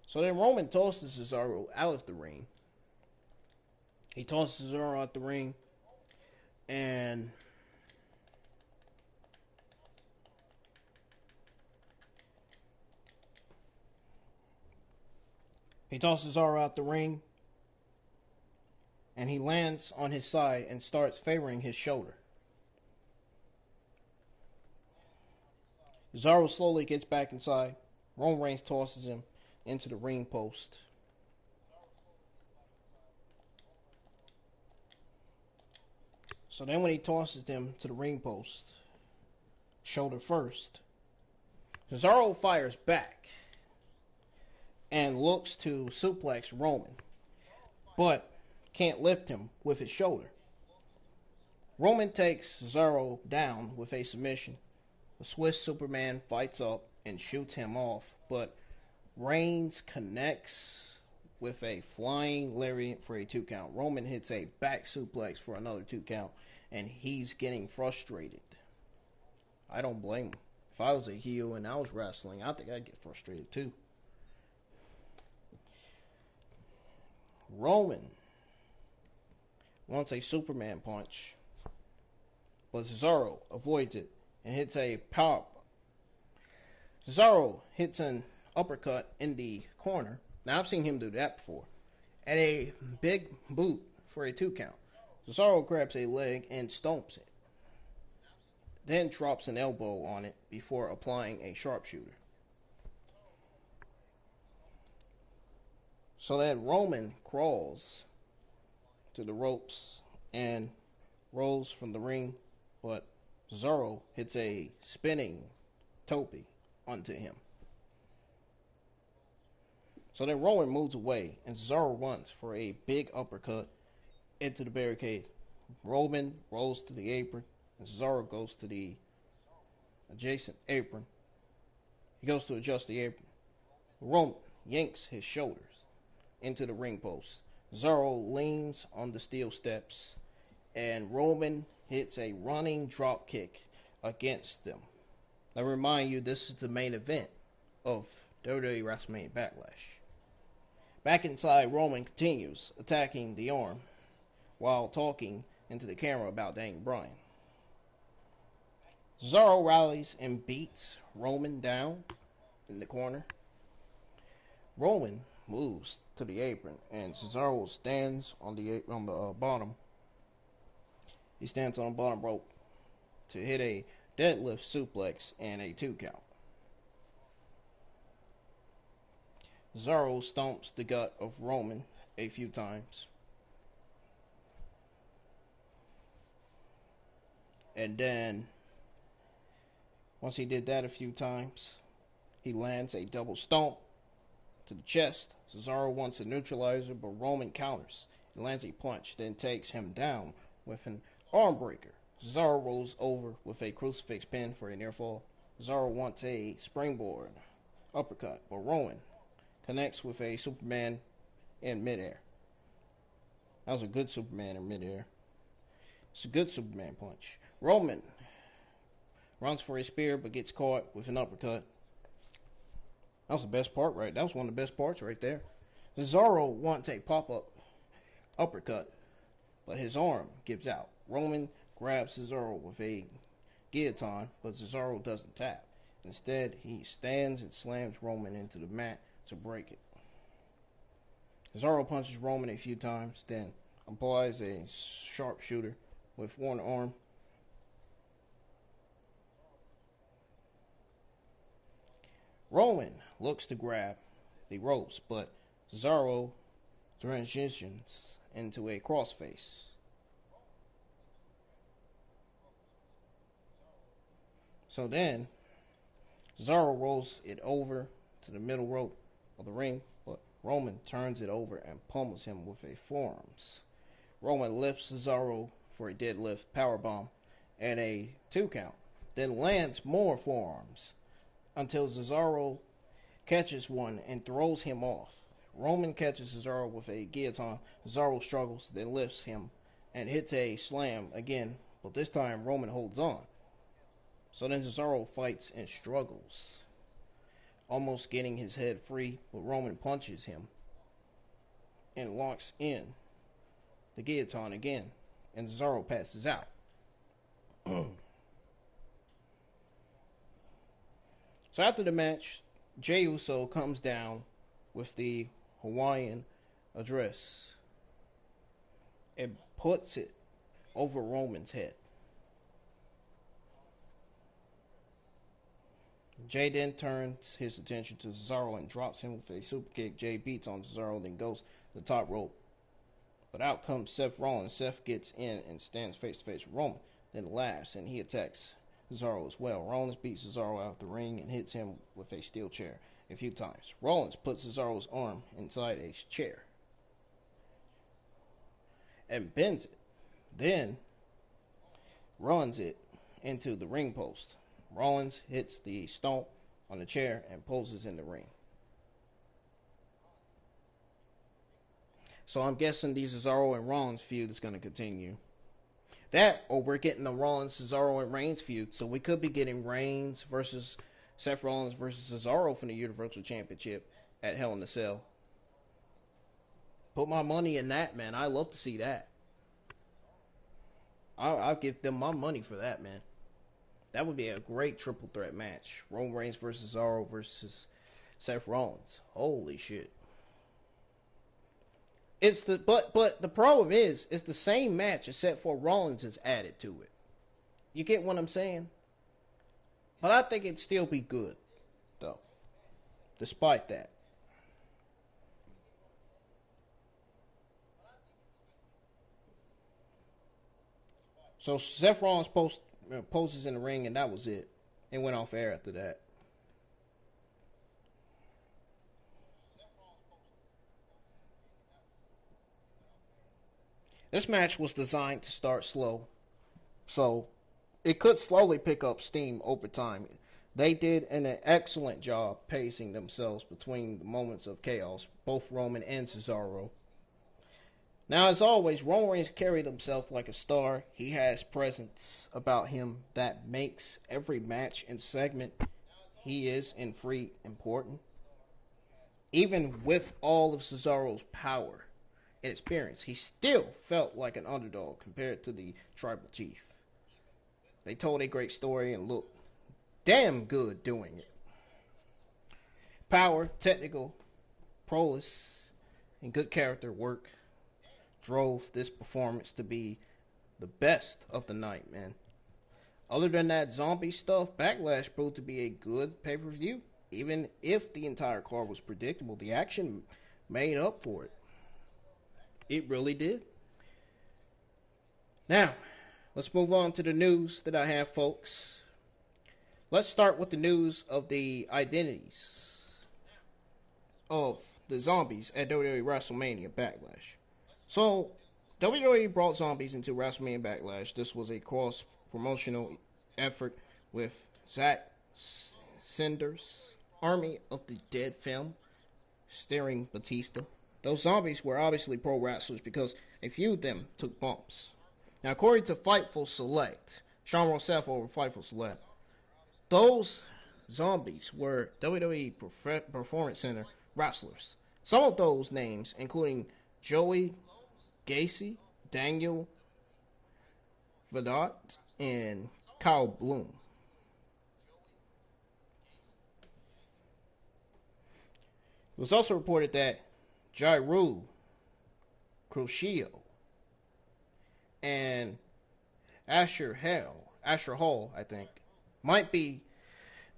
Speaker 1: So then Roman tosses Cesaro out of the ring. He tosses Cesaro out the ring, and he tosses Cesaro out the ring, and he lands on his side and starts favoring his shoulder. Cesaro slowly gets back inside. Roman Reigns tosses him into the ring post. So then when he tosses them to the ring post, shoulder first, Cesaro fires back and looks to suplex Roman, but can't lift him with his shoulder. Roman takes Cesaro down with a submission. The Swiss Superman fights up and shoots him off, but Reigns connects with a flying lariat for a 2 count. Roman hits a back suplex for another 2 count, and he's getting frustrated. I don't blame him. If I was a heel and I was wrestling, I think I'd get frustrated too. Roman wants a Superman punch, but Cesaro avoids it and hits a power. Cesaro hits an uppercut in the corner. Now I've seen him do that before. And a big boot for a 2 count. Cesaro grabs a leg and stomps it. Then drops an elbow on it before applying a sharpshooter. So that Roman crawls to the ropes and rolls from the ring, but Cesaro hits a spinning tope onto him. So then Roman moves away, and Cesaro runs for a big uppercut into the barricade. Roman rolls to the apron, and Cesaro goes to the adjacent apron. He goes to adjust the apron. Roman yanks his shoulders into the ring post. Cesaro leans on the steel steps, and Roman hits a running drop kick against them. I remind you, this is the main event of WWE Wrestlemania Backlash. Back inside, Roman continues attacking the arm while talking into the camera about Daniel Bryan. Cesaro rallies and beats Roman down in the corner. Roman moves to the apron, and Cesaro stands on the bottom. He stands on the bottom rope to hit a deadlift suplex and a 2 count. Cesaro stomps the gut of Roman a few times. And then, once he did that a few times, he lands a double stomp to the chest. Cesaro wants a neutralizer, but Roman counters. He lands a punch, then takes him down with an arm breaker. Cesaro rolls over with a crucifix pin for a near fall. Cesaro wants a springboard uppercut, but Roman connects with a Superman in midair. That was a good Superman in midair. It's a good Superman punch. Roman runs for a spear, but gets caught with an uppercut. That was the best part, right? That was one of the best parts right there. Cesaro wants a pop-up uppercut, but his arm gives out. Roman grabs Cesaro with a guillotine, but Cesaro doesn't tap. Instead, he stands and slams Roman into the mat to break it. Cesaro punches Roman a few times, then applies a sharpshooter with one arm. Roman looks to grab the ropes, but Cesaro transitions into a crossface. So then, Cesaro rolls it over to the middle rope of the ring, but Roman turns it over and pummels him with a forearms. Roman lifts Cesaro for a deadlift powerbomb and a 2 count, then lands more forearms until Cesaro catches one and throws him off. Roman catches Cesaro with a guillotine. Cesaro struggles, then lifts him and hits a slam again, but this time Roman holds on. So then Cesaro fights and struggles, almost getting his head free, but Roman punches him and locks in the guillotine again, and Cesaro passes out. So after the match, Jey Uso comes down with the Hawaiian address and puts it over Roman's head. Jey then turns his attention to Cesaro and drops him with a super kick. Jey beats on Cesaro, then goes to the top rope. But out comes Seth Rollins. Seth gets in and stands face to face with Roman, then laughs and he attacks Cesaro as well. Rollins beats Cesaro out the ring and hits him with a steel chair a few times. Rollins puts Cesaro's arm inside a chair and bends it, then runs it into the ring post. Rollins hits the stomp on the chair and poses in the ring. So I'm guessing the Cesaro and Rollins feud is going to continue. That, or we're getting the Rollins, Cesaro, and Reigns feud. So we could be getting Reigns versus Seth Rollins versus Cesaro for the Universal Championship at Hell in a Cell. Put my money in that, man. I love to see that. I'll give them my money for that, man. That would be a great triple threat match. Roman Reigns versus Cesaro versus Seth Rollins. Holy shit. But the problem is, it's the same match except for Rollins is added to it. You get what I'm saying? But I think it'd still be good, though. Despite that. So Seth Rollins poses in the ring, and that was it. It went off air after that. This match was designed to start slow, so it could slowly pick up steam over time. They did an excellent job pacing themselves between the moments of chaos, both Roman and Cesaro. Now, as always, Roman Reigns carried himself like a star. He has presence about him that makes every match and segment he is in free important. Even with all of Cesaro's power, experience, he still felt like an underdog compared to the tribal chief. They told a great story and looked damn good doing it. Power, technical prowess, and good character work drove this performance to be the best of the night, man. Other than that zombie stuff, Backlash proved to be a good pay-per-view. Even if the entire card was predictable, the action made up for it. It really did. Now, let's move on to the news that I have, folks. Let's start with the news of the identities of the zombies at WWE Wrestlemania Backlash. So, WWE brought zombies into WrestleMania Backlash. This was a cross-promotional effort with Zack Snyder's Army of the Dead film, starring Batista. Those zombies were obviously pro wrestlers because a few of them took bumps. Now, according to Fightful Select, Sean Rossaph over Fightful Select, those zombies were WWE Performance Center wrestlers. Some of those names, including Joey Gacy, Daniel Vidot, and Kyle Bloom. It was also reported that Jairo Crucio and Asher Hall, I think, might be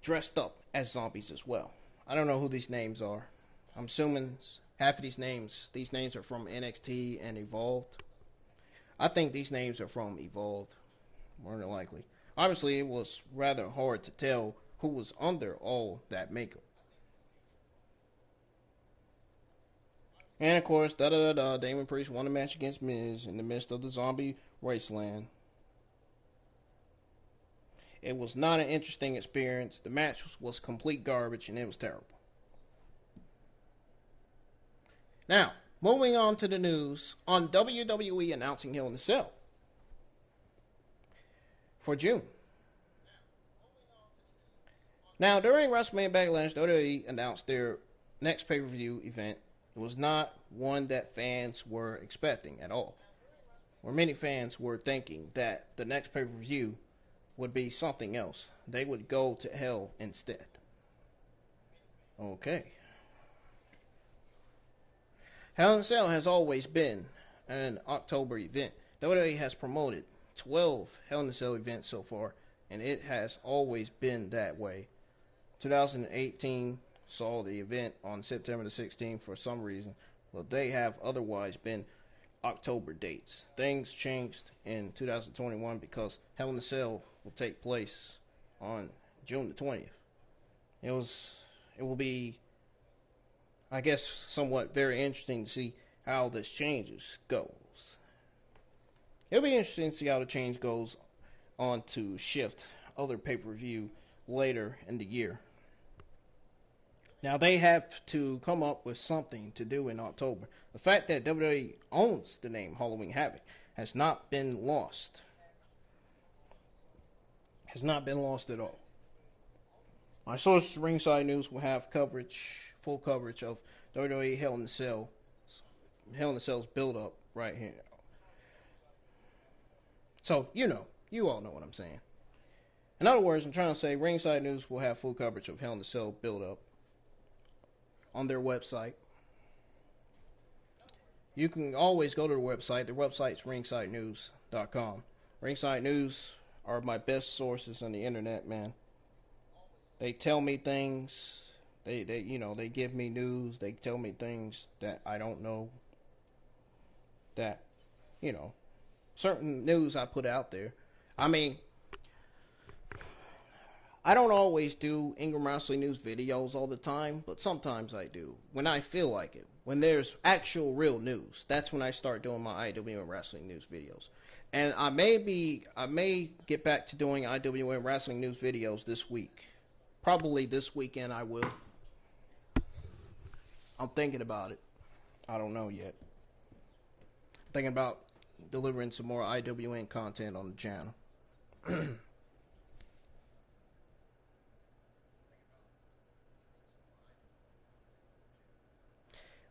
Speaker 1: dressed up as zombies as well. I don't know who these names are. I'm assuming half of these names are from NXT and Evolved. I think these names are from Evolved, more than likely. Obviously, it was rather hard to tell who was under all that makeup. And of course, Damon Priest won a match against Miz in the midst of the zombie wasteland. It was not an interesting experience. The match was complete garbage and it was terrible. Now, moving on to the news on WWE announcing Hell in a Cell for June. Now, during WrestleMania Backlash, WWE announced their next pay-per-view event. It was not one that fans were expecting at all. Or many fans were thinking that the next pay-per-view would be something else. They would go to hell instead. Okay. Hell in a Cell has always been an October event. WWE has promoted 12 Hell in a Cell events so far, and it has always been that way. 2018 saw the event on September the 16th for some reason, but they have otherwise been October dates. Things changed in 2021 because Hell in a Cell will take place on June the 20th. It will be, I guess, somewhat very interesting to see how this goes. It'll be interesting to see how the change goes on to shift other pay-per-view later in the year. Now, they have to come up with something to do in October. The fact that WWE owns the name Halloween Havoc has not been lost. Has not been lost at all. My source, Ringside News, will have full coverage of WWE Hell in a Cell's build-up right here. So, you all know what I'm saying. In other words, I'm trying to say Ringside News will have full coverage of Hell in a Cell build-up on their website. You can always go to their website. Their website's ringsidenews.com. Ringside News are my best sources on the internet, man. They tell me things. They give me news. They tell me things that I don't know. That, certain news I put out there. I mean, I don't always do Ingram Wrestling News videos all the time, but sometimes I do. When I feel like it. When there's actual real news. That's when I start doing my IWM Wrestling News videos. And I may get back to doing IWM Wrestling News videos this week. Probably this weekend I will. I'm thinking about it. I don't know yet. I'm thinking about delivering some more IWN content on the channel.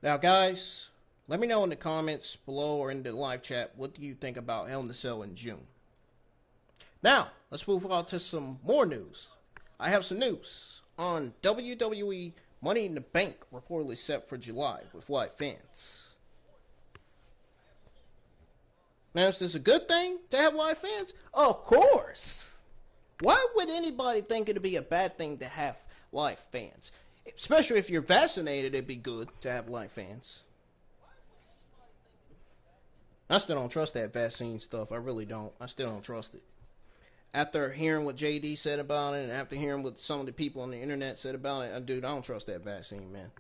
Speaker 1: Now, guys, Let me know in the comments below or in the live chat, what do you think about Hell in a Cell in June? Now, let's move on to some more news. I have some news on WWE Money in the Bank, reportedly set for July with live fans. Now, is this a good thing to have live fans? Of course. Why would anybody think it'd be a bad thing to have live fans? Especially if you're vaccinated, it'd be good to have live fans. I still don't trust that vaccine stuff. I really don't. I still don't trust it. After hearing what JD said about it, and after hearing what some of the people on the internet said about it, dude, I don't trust that vaccine, man.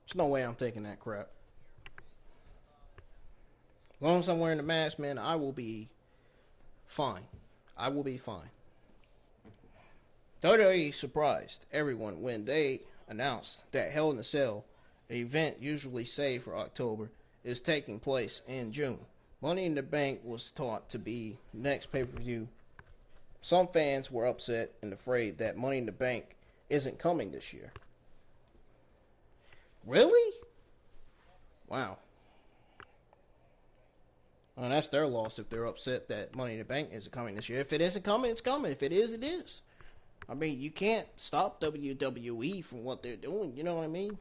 Speaker 1: There's no way I'm taking that crap. As long as I'm wearing the mask, man, I will be fine. I will be fine. WWE surprised everyone when they announced that Hell in a Cell, an event usually saved for October, is taking place in June. Money in the Bank was thought to be the next pay-per-view. Some fans were upset and afraid that Money in the Bank isn't coming this year. Really? Wow. Well, that's their loss if they're upset that Money in the Bank isn't coming this year. If it isn't coming, it's coming. If it is, it is. I mean, you can't stop WWE from what they're doing, you know what I mean?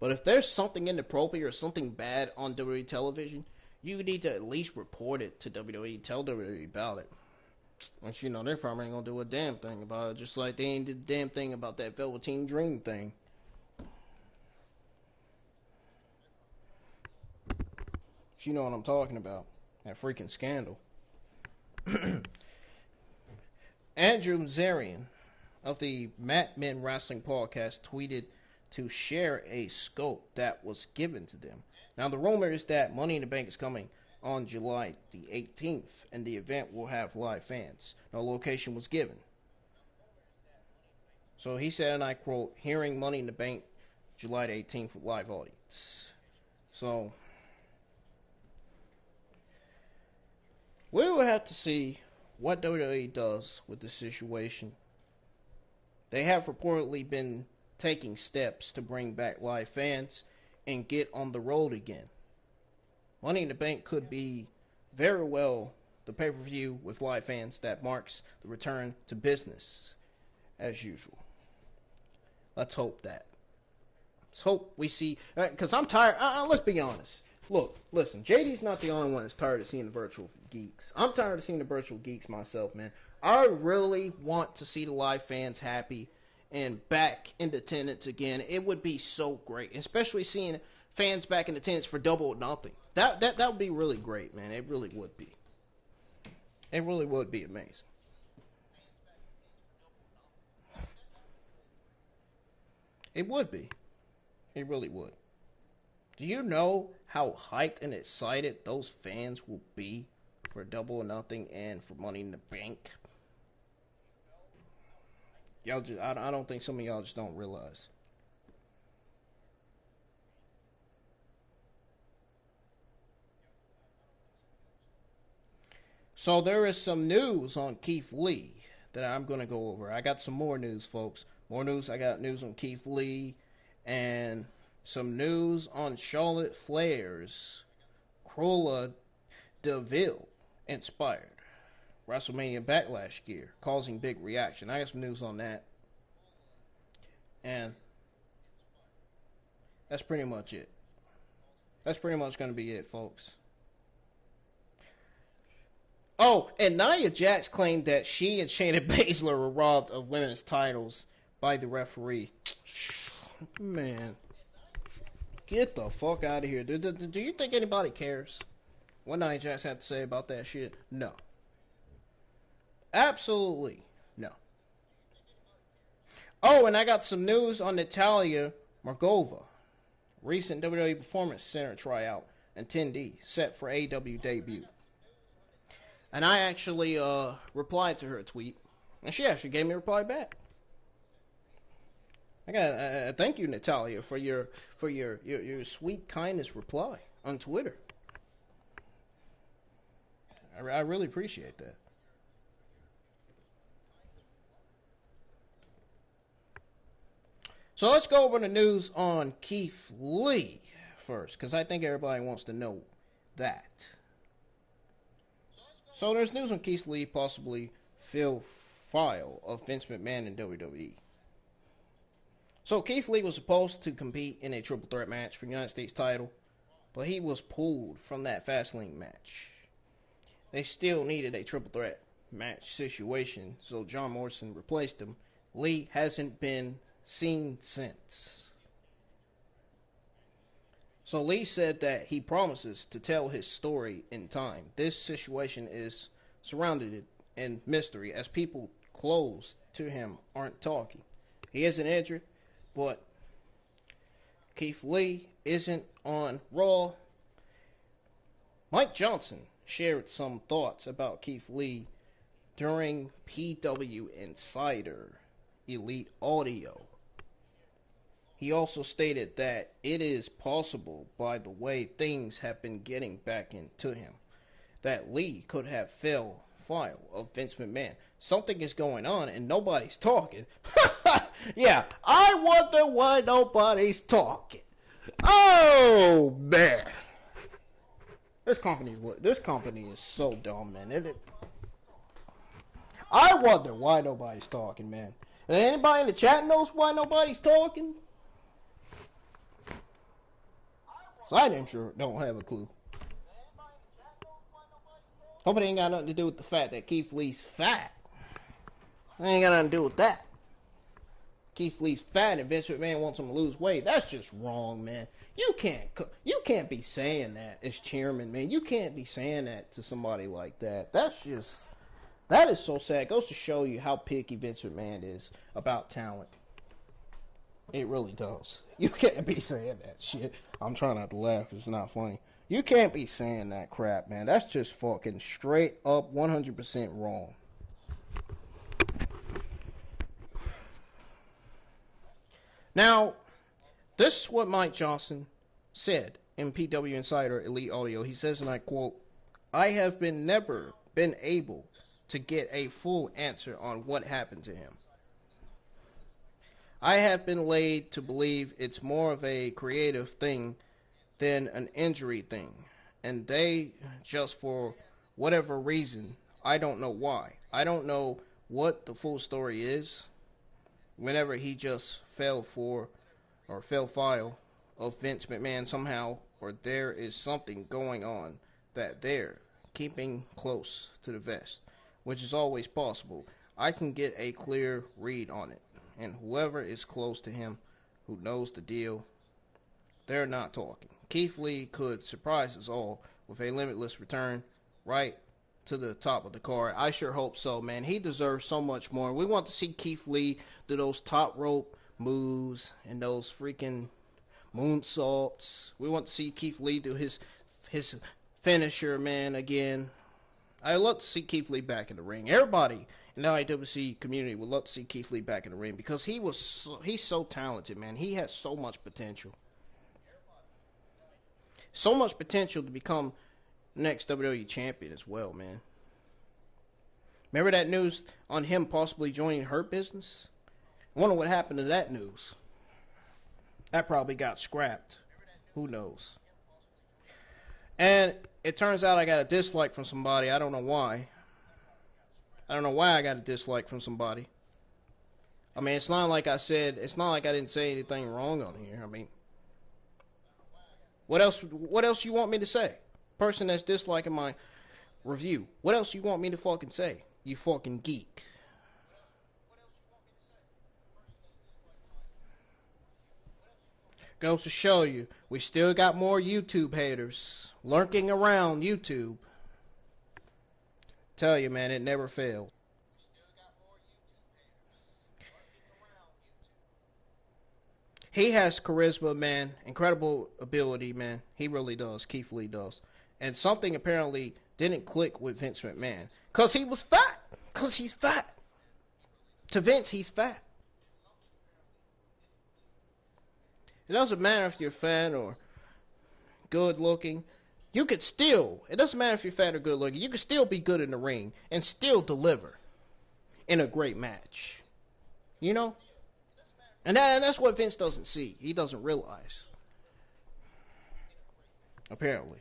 Speaker 1: But if there's something inappropriate or something bad on WWE television, you need to at least report it to WWE, tell WWE about it. Which, you know, they probably ain't gonna do a damn thing about it, just like they ain't did a damn thing about that Velveteen Dream thing. You know what I'm talking about. That freaking scandal. Andrew Zarian of the Mad Men Wrestling Podcast tweeted to share a scope that was given to them. Now, the rumor is that Money in the Bank is coming on July the 18th, and the event will have live fans. No location was given. So he said, and I quote, hearing Money in the Bank July the 18th with live audience. So, we will have to see what WWE does with this situation. They have reportedly been taking steps to bring back live fans and get on the road again. Money in the Bank could be very well the pay-per-view with live fans that marks the return to business as usual. Let's hope that. Let's hope we see, because I'm tired. Let's be honest. Look, listen, JD's not the only one that's tired of seeing the virtual geeks. I'm tired of seeing the virtual geeks myself, man. I really want to see the live fans happy and back in attendance again. It would be so great, especially seeing fans back in attendance for Double or Nothing. That would be really great, man. It really would be. It really would be amazing. It would be. It really would. Do you know how hyped and excited those fans will be for Double or Nothing and for Money in the Bank? Y'all just, I don't think some of y'all just don't realize. So there is some news on Keith Lee that I'm going to go over. I got some more news, folks. More news. I got news on Keith Lee and some news on Charlotte Flair's Cruella de Vil inspired WrestleMania Backlash gear, causing big reaction. I got some news on that. And that's pretty much it. That's pretty much going to be it, folks. Oh, and Nia Jax claimed that she and Shayna Baszler were robbed of women's titles by the referee. Man, get the fuck out of here. Do you think anybody cares what Nia Jax had to say about that shit? No. Absolutely no. Oh, and I got some news on Natalia Markova. Recent WWE Performance Center tryout attendee set for AEW debut. And I actually replied to her tweet, and she actually gave me a reply back. I got thank you, Natalia, for your sweet kindness reply on Twitter. I really appreciate that. So let's go over the news on Keith Lee first, because I think everybody wants to know that. So there's news on Keith Lee possibly fill file of Vince McMahon in WWE. So Keith Lee was supposed to compete in a triple threat match for the United States title, but he was pulled from that Fastlane match. They still needed a triple threat match situation, so John Morrison replaced him. Lee hasn't been seen since. So Lee said that he promises to tell his story in time. This situation is surrounded in mystery as people close to him aren't talking. He isn't injured, but Keith Lee isn't on Raw. Mike Johnson shared some thoughts about Keith Lee during PW Insider Elite Audio. He also stated that it is possible, by the way things have been getting back into him, that Lee could have fell foul of Vince McMahon. Something is going on and nobody's talking. Yeah, I wonder why nobody's talking. Oh man, this company is so dumb, man. I wonder why nobody's talking, man. And anybody in the chat knows why nobody's talking? So I damn sure don't have a clue. Hope it ain't got nothing to do with the fact that Keith Lee's fat. It ain't got nothing to do with that. Keith Lee's fat and Vince McMahon wants him to lose weight. That's just wrong, man. You can't be saying that as chairman, man. You can't be saying that to somebody like that. That is so sad. It goes to show you how picky Vince McMahon is about talent. It really does. You can't be saying that shit. I'm trying not to laugh. It's not funny. You can't be saying that crap, man. That's just fucking straight up 100% wrong. Now, this is what Mike Johnson said in PW Insider Elite Audio. He says, and I quote, I have never been able to get a full answer on what happened to him. I have been led to believe it's more of a creative thing than an injury thing. And they, just for whatever reason, I don't know why. I don't know what the full story is. Whenever he just fell foul of Vince McMahon somehow, or there is something going on that they're keeping close to the vest, which is always possible. I can get a clear read on it. And whoever is close to him, who knows the deal, they're not talking. Keith Lee could surprise us all with a limitless return right to the top of the card. I sure hope so, man. He deserves so much more. We want to see Keith Lee do those top rope moves and those freaking moonsaults. We want to see Keith Lee do his finisher, man, again. I love to see Keith Lee back in the ring. Everybody in the IWC community would love to see Keith Lee back in the ring because he's so talented, man. He has so much potential. So much potential to become next WWE champion as well, man. Remember that news on him possibly joining Hurt Business? I wonder what happened to that news. That probably got scrapped. Who knows? And it turns out I got a dislike from somebody. I don't know why. I don't know why I got a dislike from somebody. I mean, it's not like I didn't say anything wrong on here. I mean, what else you want me to say? Person that's disliking my review. What else you want me to fucking say? You fucking geek. Goes to show you, we still got more YouTube haters lurking around YouTube. Tell you, man, it never fails. He has charisma, man. Incredible ability, man. He really does. Keith Lee does. And something apparently didn't click with Vince McMahon. Because he was fat. Because he's fat. To Vince, he's fat. It doesn't matter if you're fat or good looking. You could still, it doesn't matter if you're fat or good looking. You could still be good in the ring and still deliver in a great match. You know? And that's what Vince doesn't see. He doesn't realize. Apparently.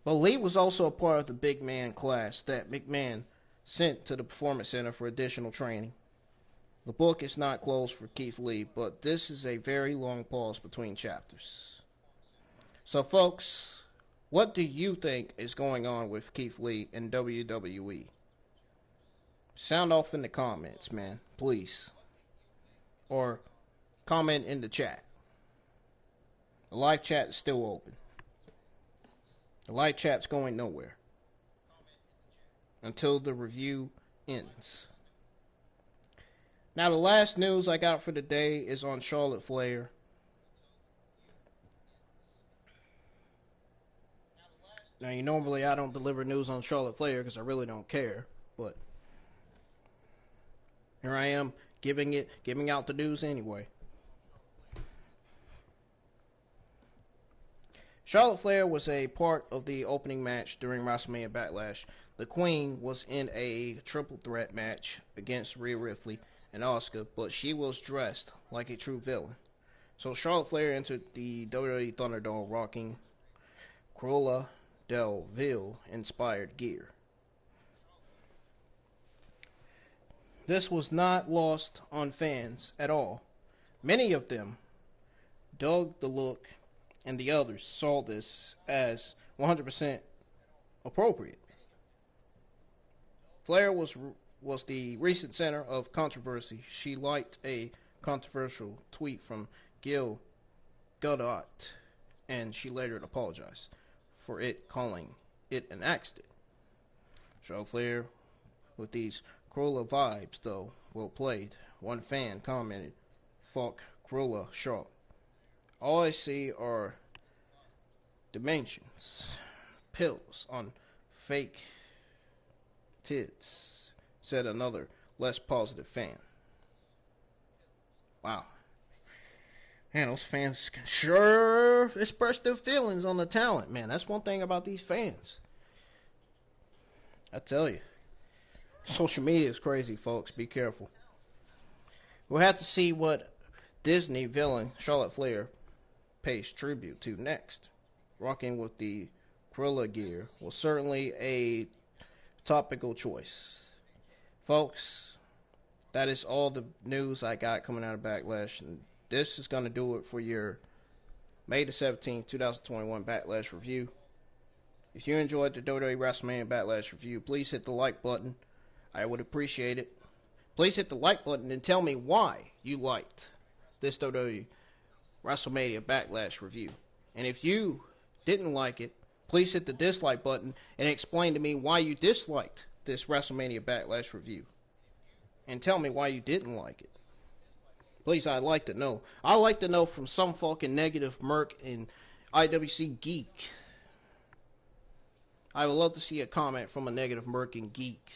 Speaker 1: But Lee was also a part of the big man class that McMahon sent to the Performance Center for additional training. The book is not closed for Keith Lee, but this is a very long pause between chapters. So folks, what do you think is going on with Keith Lee in WWE? Sound off in the comments, man, please. Or comment in the chat. The live chat is still open. The live chat's going nowhere until the review ends. Now, the last news I got for today is on Charlotte Flair. Now, normally I don't deliver news on Charlotte Flair because I really don't care, but here I am giving out the news anyway. Charlotte Flair was a part of the opening match during WrestleMania Backlash. The Queen was in a triple threat match against Rhea, Ripley, and Asuka, but she was dressed like a true villain. So Charlotte Flair entered the WWE Thunderdome rocking Cruella del Vil inspired gear. This was not lost on fans at all. Many of them dug the look, and the others saw this as 100% appropriate. Flair was the recent center of controversy. She liked a controversial tweet from Gil Goddard, and she later apologized for it, calling it an accident. Charlotte Flair, with these Cruella vibes, though, well played. One fan commented, "Fuck Cruella, Charlotte. All I see are dimensions, pills on fake tits," said another, less positive fan. Wow. Man, those fans can sure express their feelings on the talent, man. That's one thing about these fans. I tell you. Social media is crazy, folks. Be careful. We'll have to see what Disney villain Charlotte Flair pays tribute to next. Rocking with the Cruella gear was certainly a topical choice. Folks, that is all the news I got coming out of Backlash. And this is going to do it for your May the 17th, 2021 Backlash review. If you enjoyed the WWE Wrestlemania Backlash review, please hit the like button. I would appreciate it. Please hit the like button and tell me why you liked this WWE WrestleMania Backlash review. And if you didn't like it, please hit the dislike button and explain to me why you disliked this WrestleMania Backlash review. And tell me why you didn't like it. Please, I'd like to know. I'd like to know from some fucking negative merc and IWC geek. I would love to see a comment from a negative merc and geek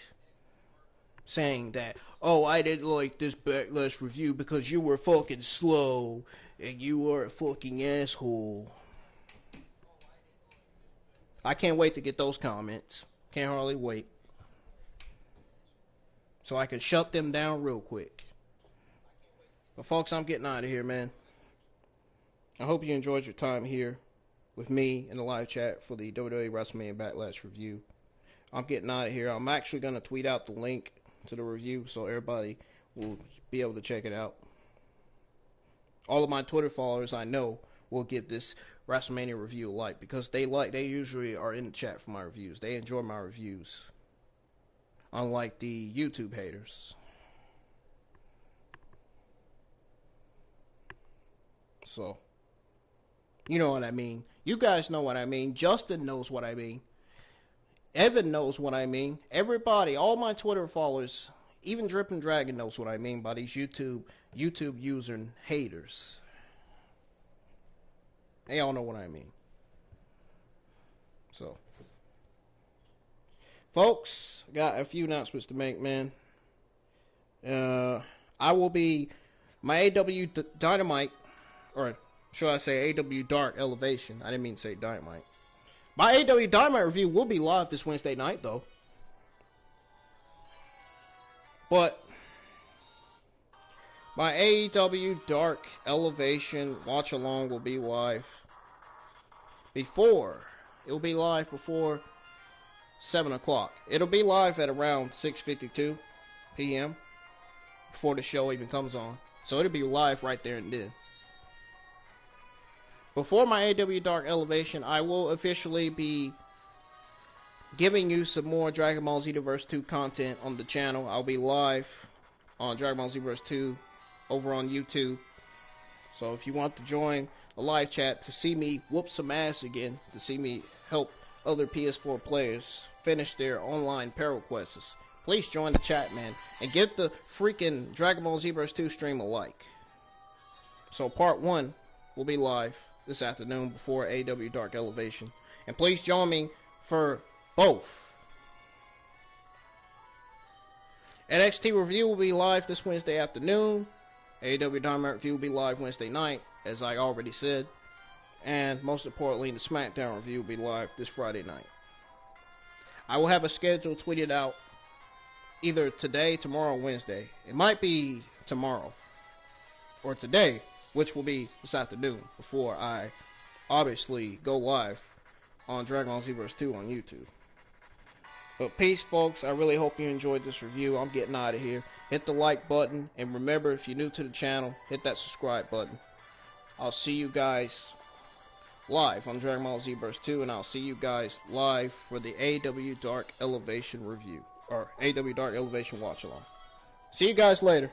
Speaker 1: saying that, "Oh, I didn't like this Backlash review because you were fucking slow and you were a fucking asshole." I can't wait to get those comments. Can't hardly wait. So I can shut them down real quick. But folks, I'm getting out of here, man. I hope you enjoyed your time here with me in the live chat for the WWE WrestleMania Backlash review. I'm getting out of here. I'm actually going to tweet out the link to the review so everybody will be able to check it out. All of my Twitter followers I know will give this WrestleMania review a like because they usually are in the chat for my reviews. They enjoy my reviews. Unlike the YouTube haters. So, you know what I mean. You guys know what I mean. Justin knows what I mean. Evan knows what I mean. Everybody, all my Twitter followers, even Drippin' Dragon knows what I mean by these YouTube user haters. They all know what I mean. So, folks, got a few announcements to make, man. I will be my AW Dynamite, or should I say AW Dark Elevation. I didn't mean to say Dynamite. My AW Dynamite review will be live this Wednesday night, though. But My AEW Dark Elevation watch along will be live before 7 o'clock. It'll be live at around 6:52 p.m. before the show even comes on. So it'll be live right there and then. Before my AEW Dark Elevation, I will officially be giving you some more Dragon Ball Zverse 2 content on the channel. I'll be live on Dragon Ball Zverse 2 over on YouTube. So if you want to join a live chat to see me whoop some ass again, to see me help other PS4 players finish their online peril quests, please join the chat, man, and give the freaking Dragon Ball Zverse 2 stream a like. So part 1 will be live this afternoon before AEW Dark Elevation. And please join me for both. NXT Review will be live this Wednesday afternoon. AEW Dynamite Review will be live Wednesday night, as I already said. And most importantly, the Smackdown Review will be live this Friday night. I will have a schedule tweeted out either today, tomorrow, or Wednesday. It might be tomorrow or today, which will be this afternoon, before I obviously go live on Dragon Ball Zverse 2 on YouTube. But peace, folks. I really hope you enjoyed this review. I'm getting out of here. Hit the like button, and remember, if you're new to the channel, hit that subscribe button. I'll see you guys live on Dragon Ball Zverse 2, and I'll see you guys live for the AEW Dark Elevation review, or AEW Dark Elevation watch along. See you guys later.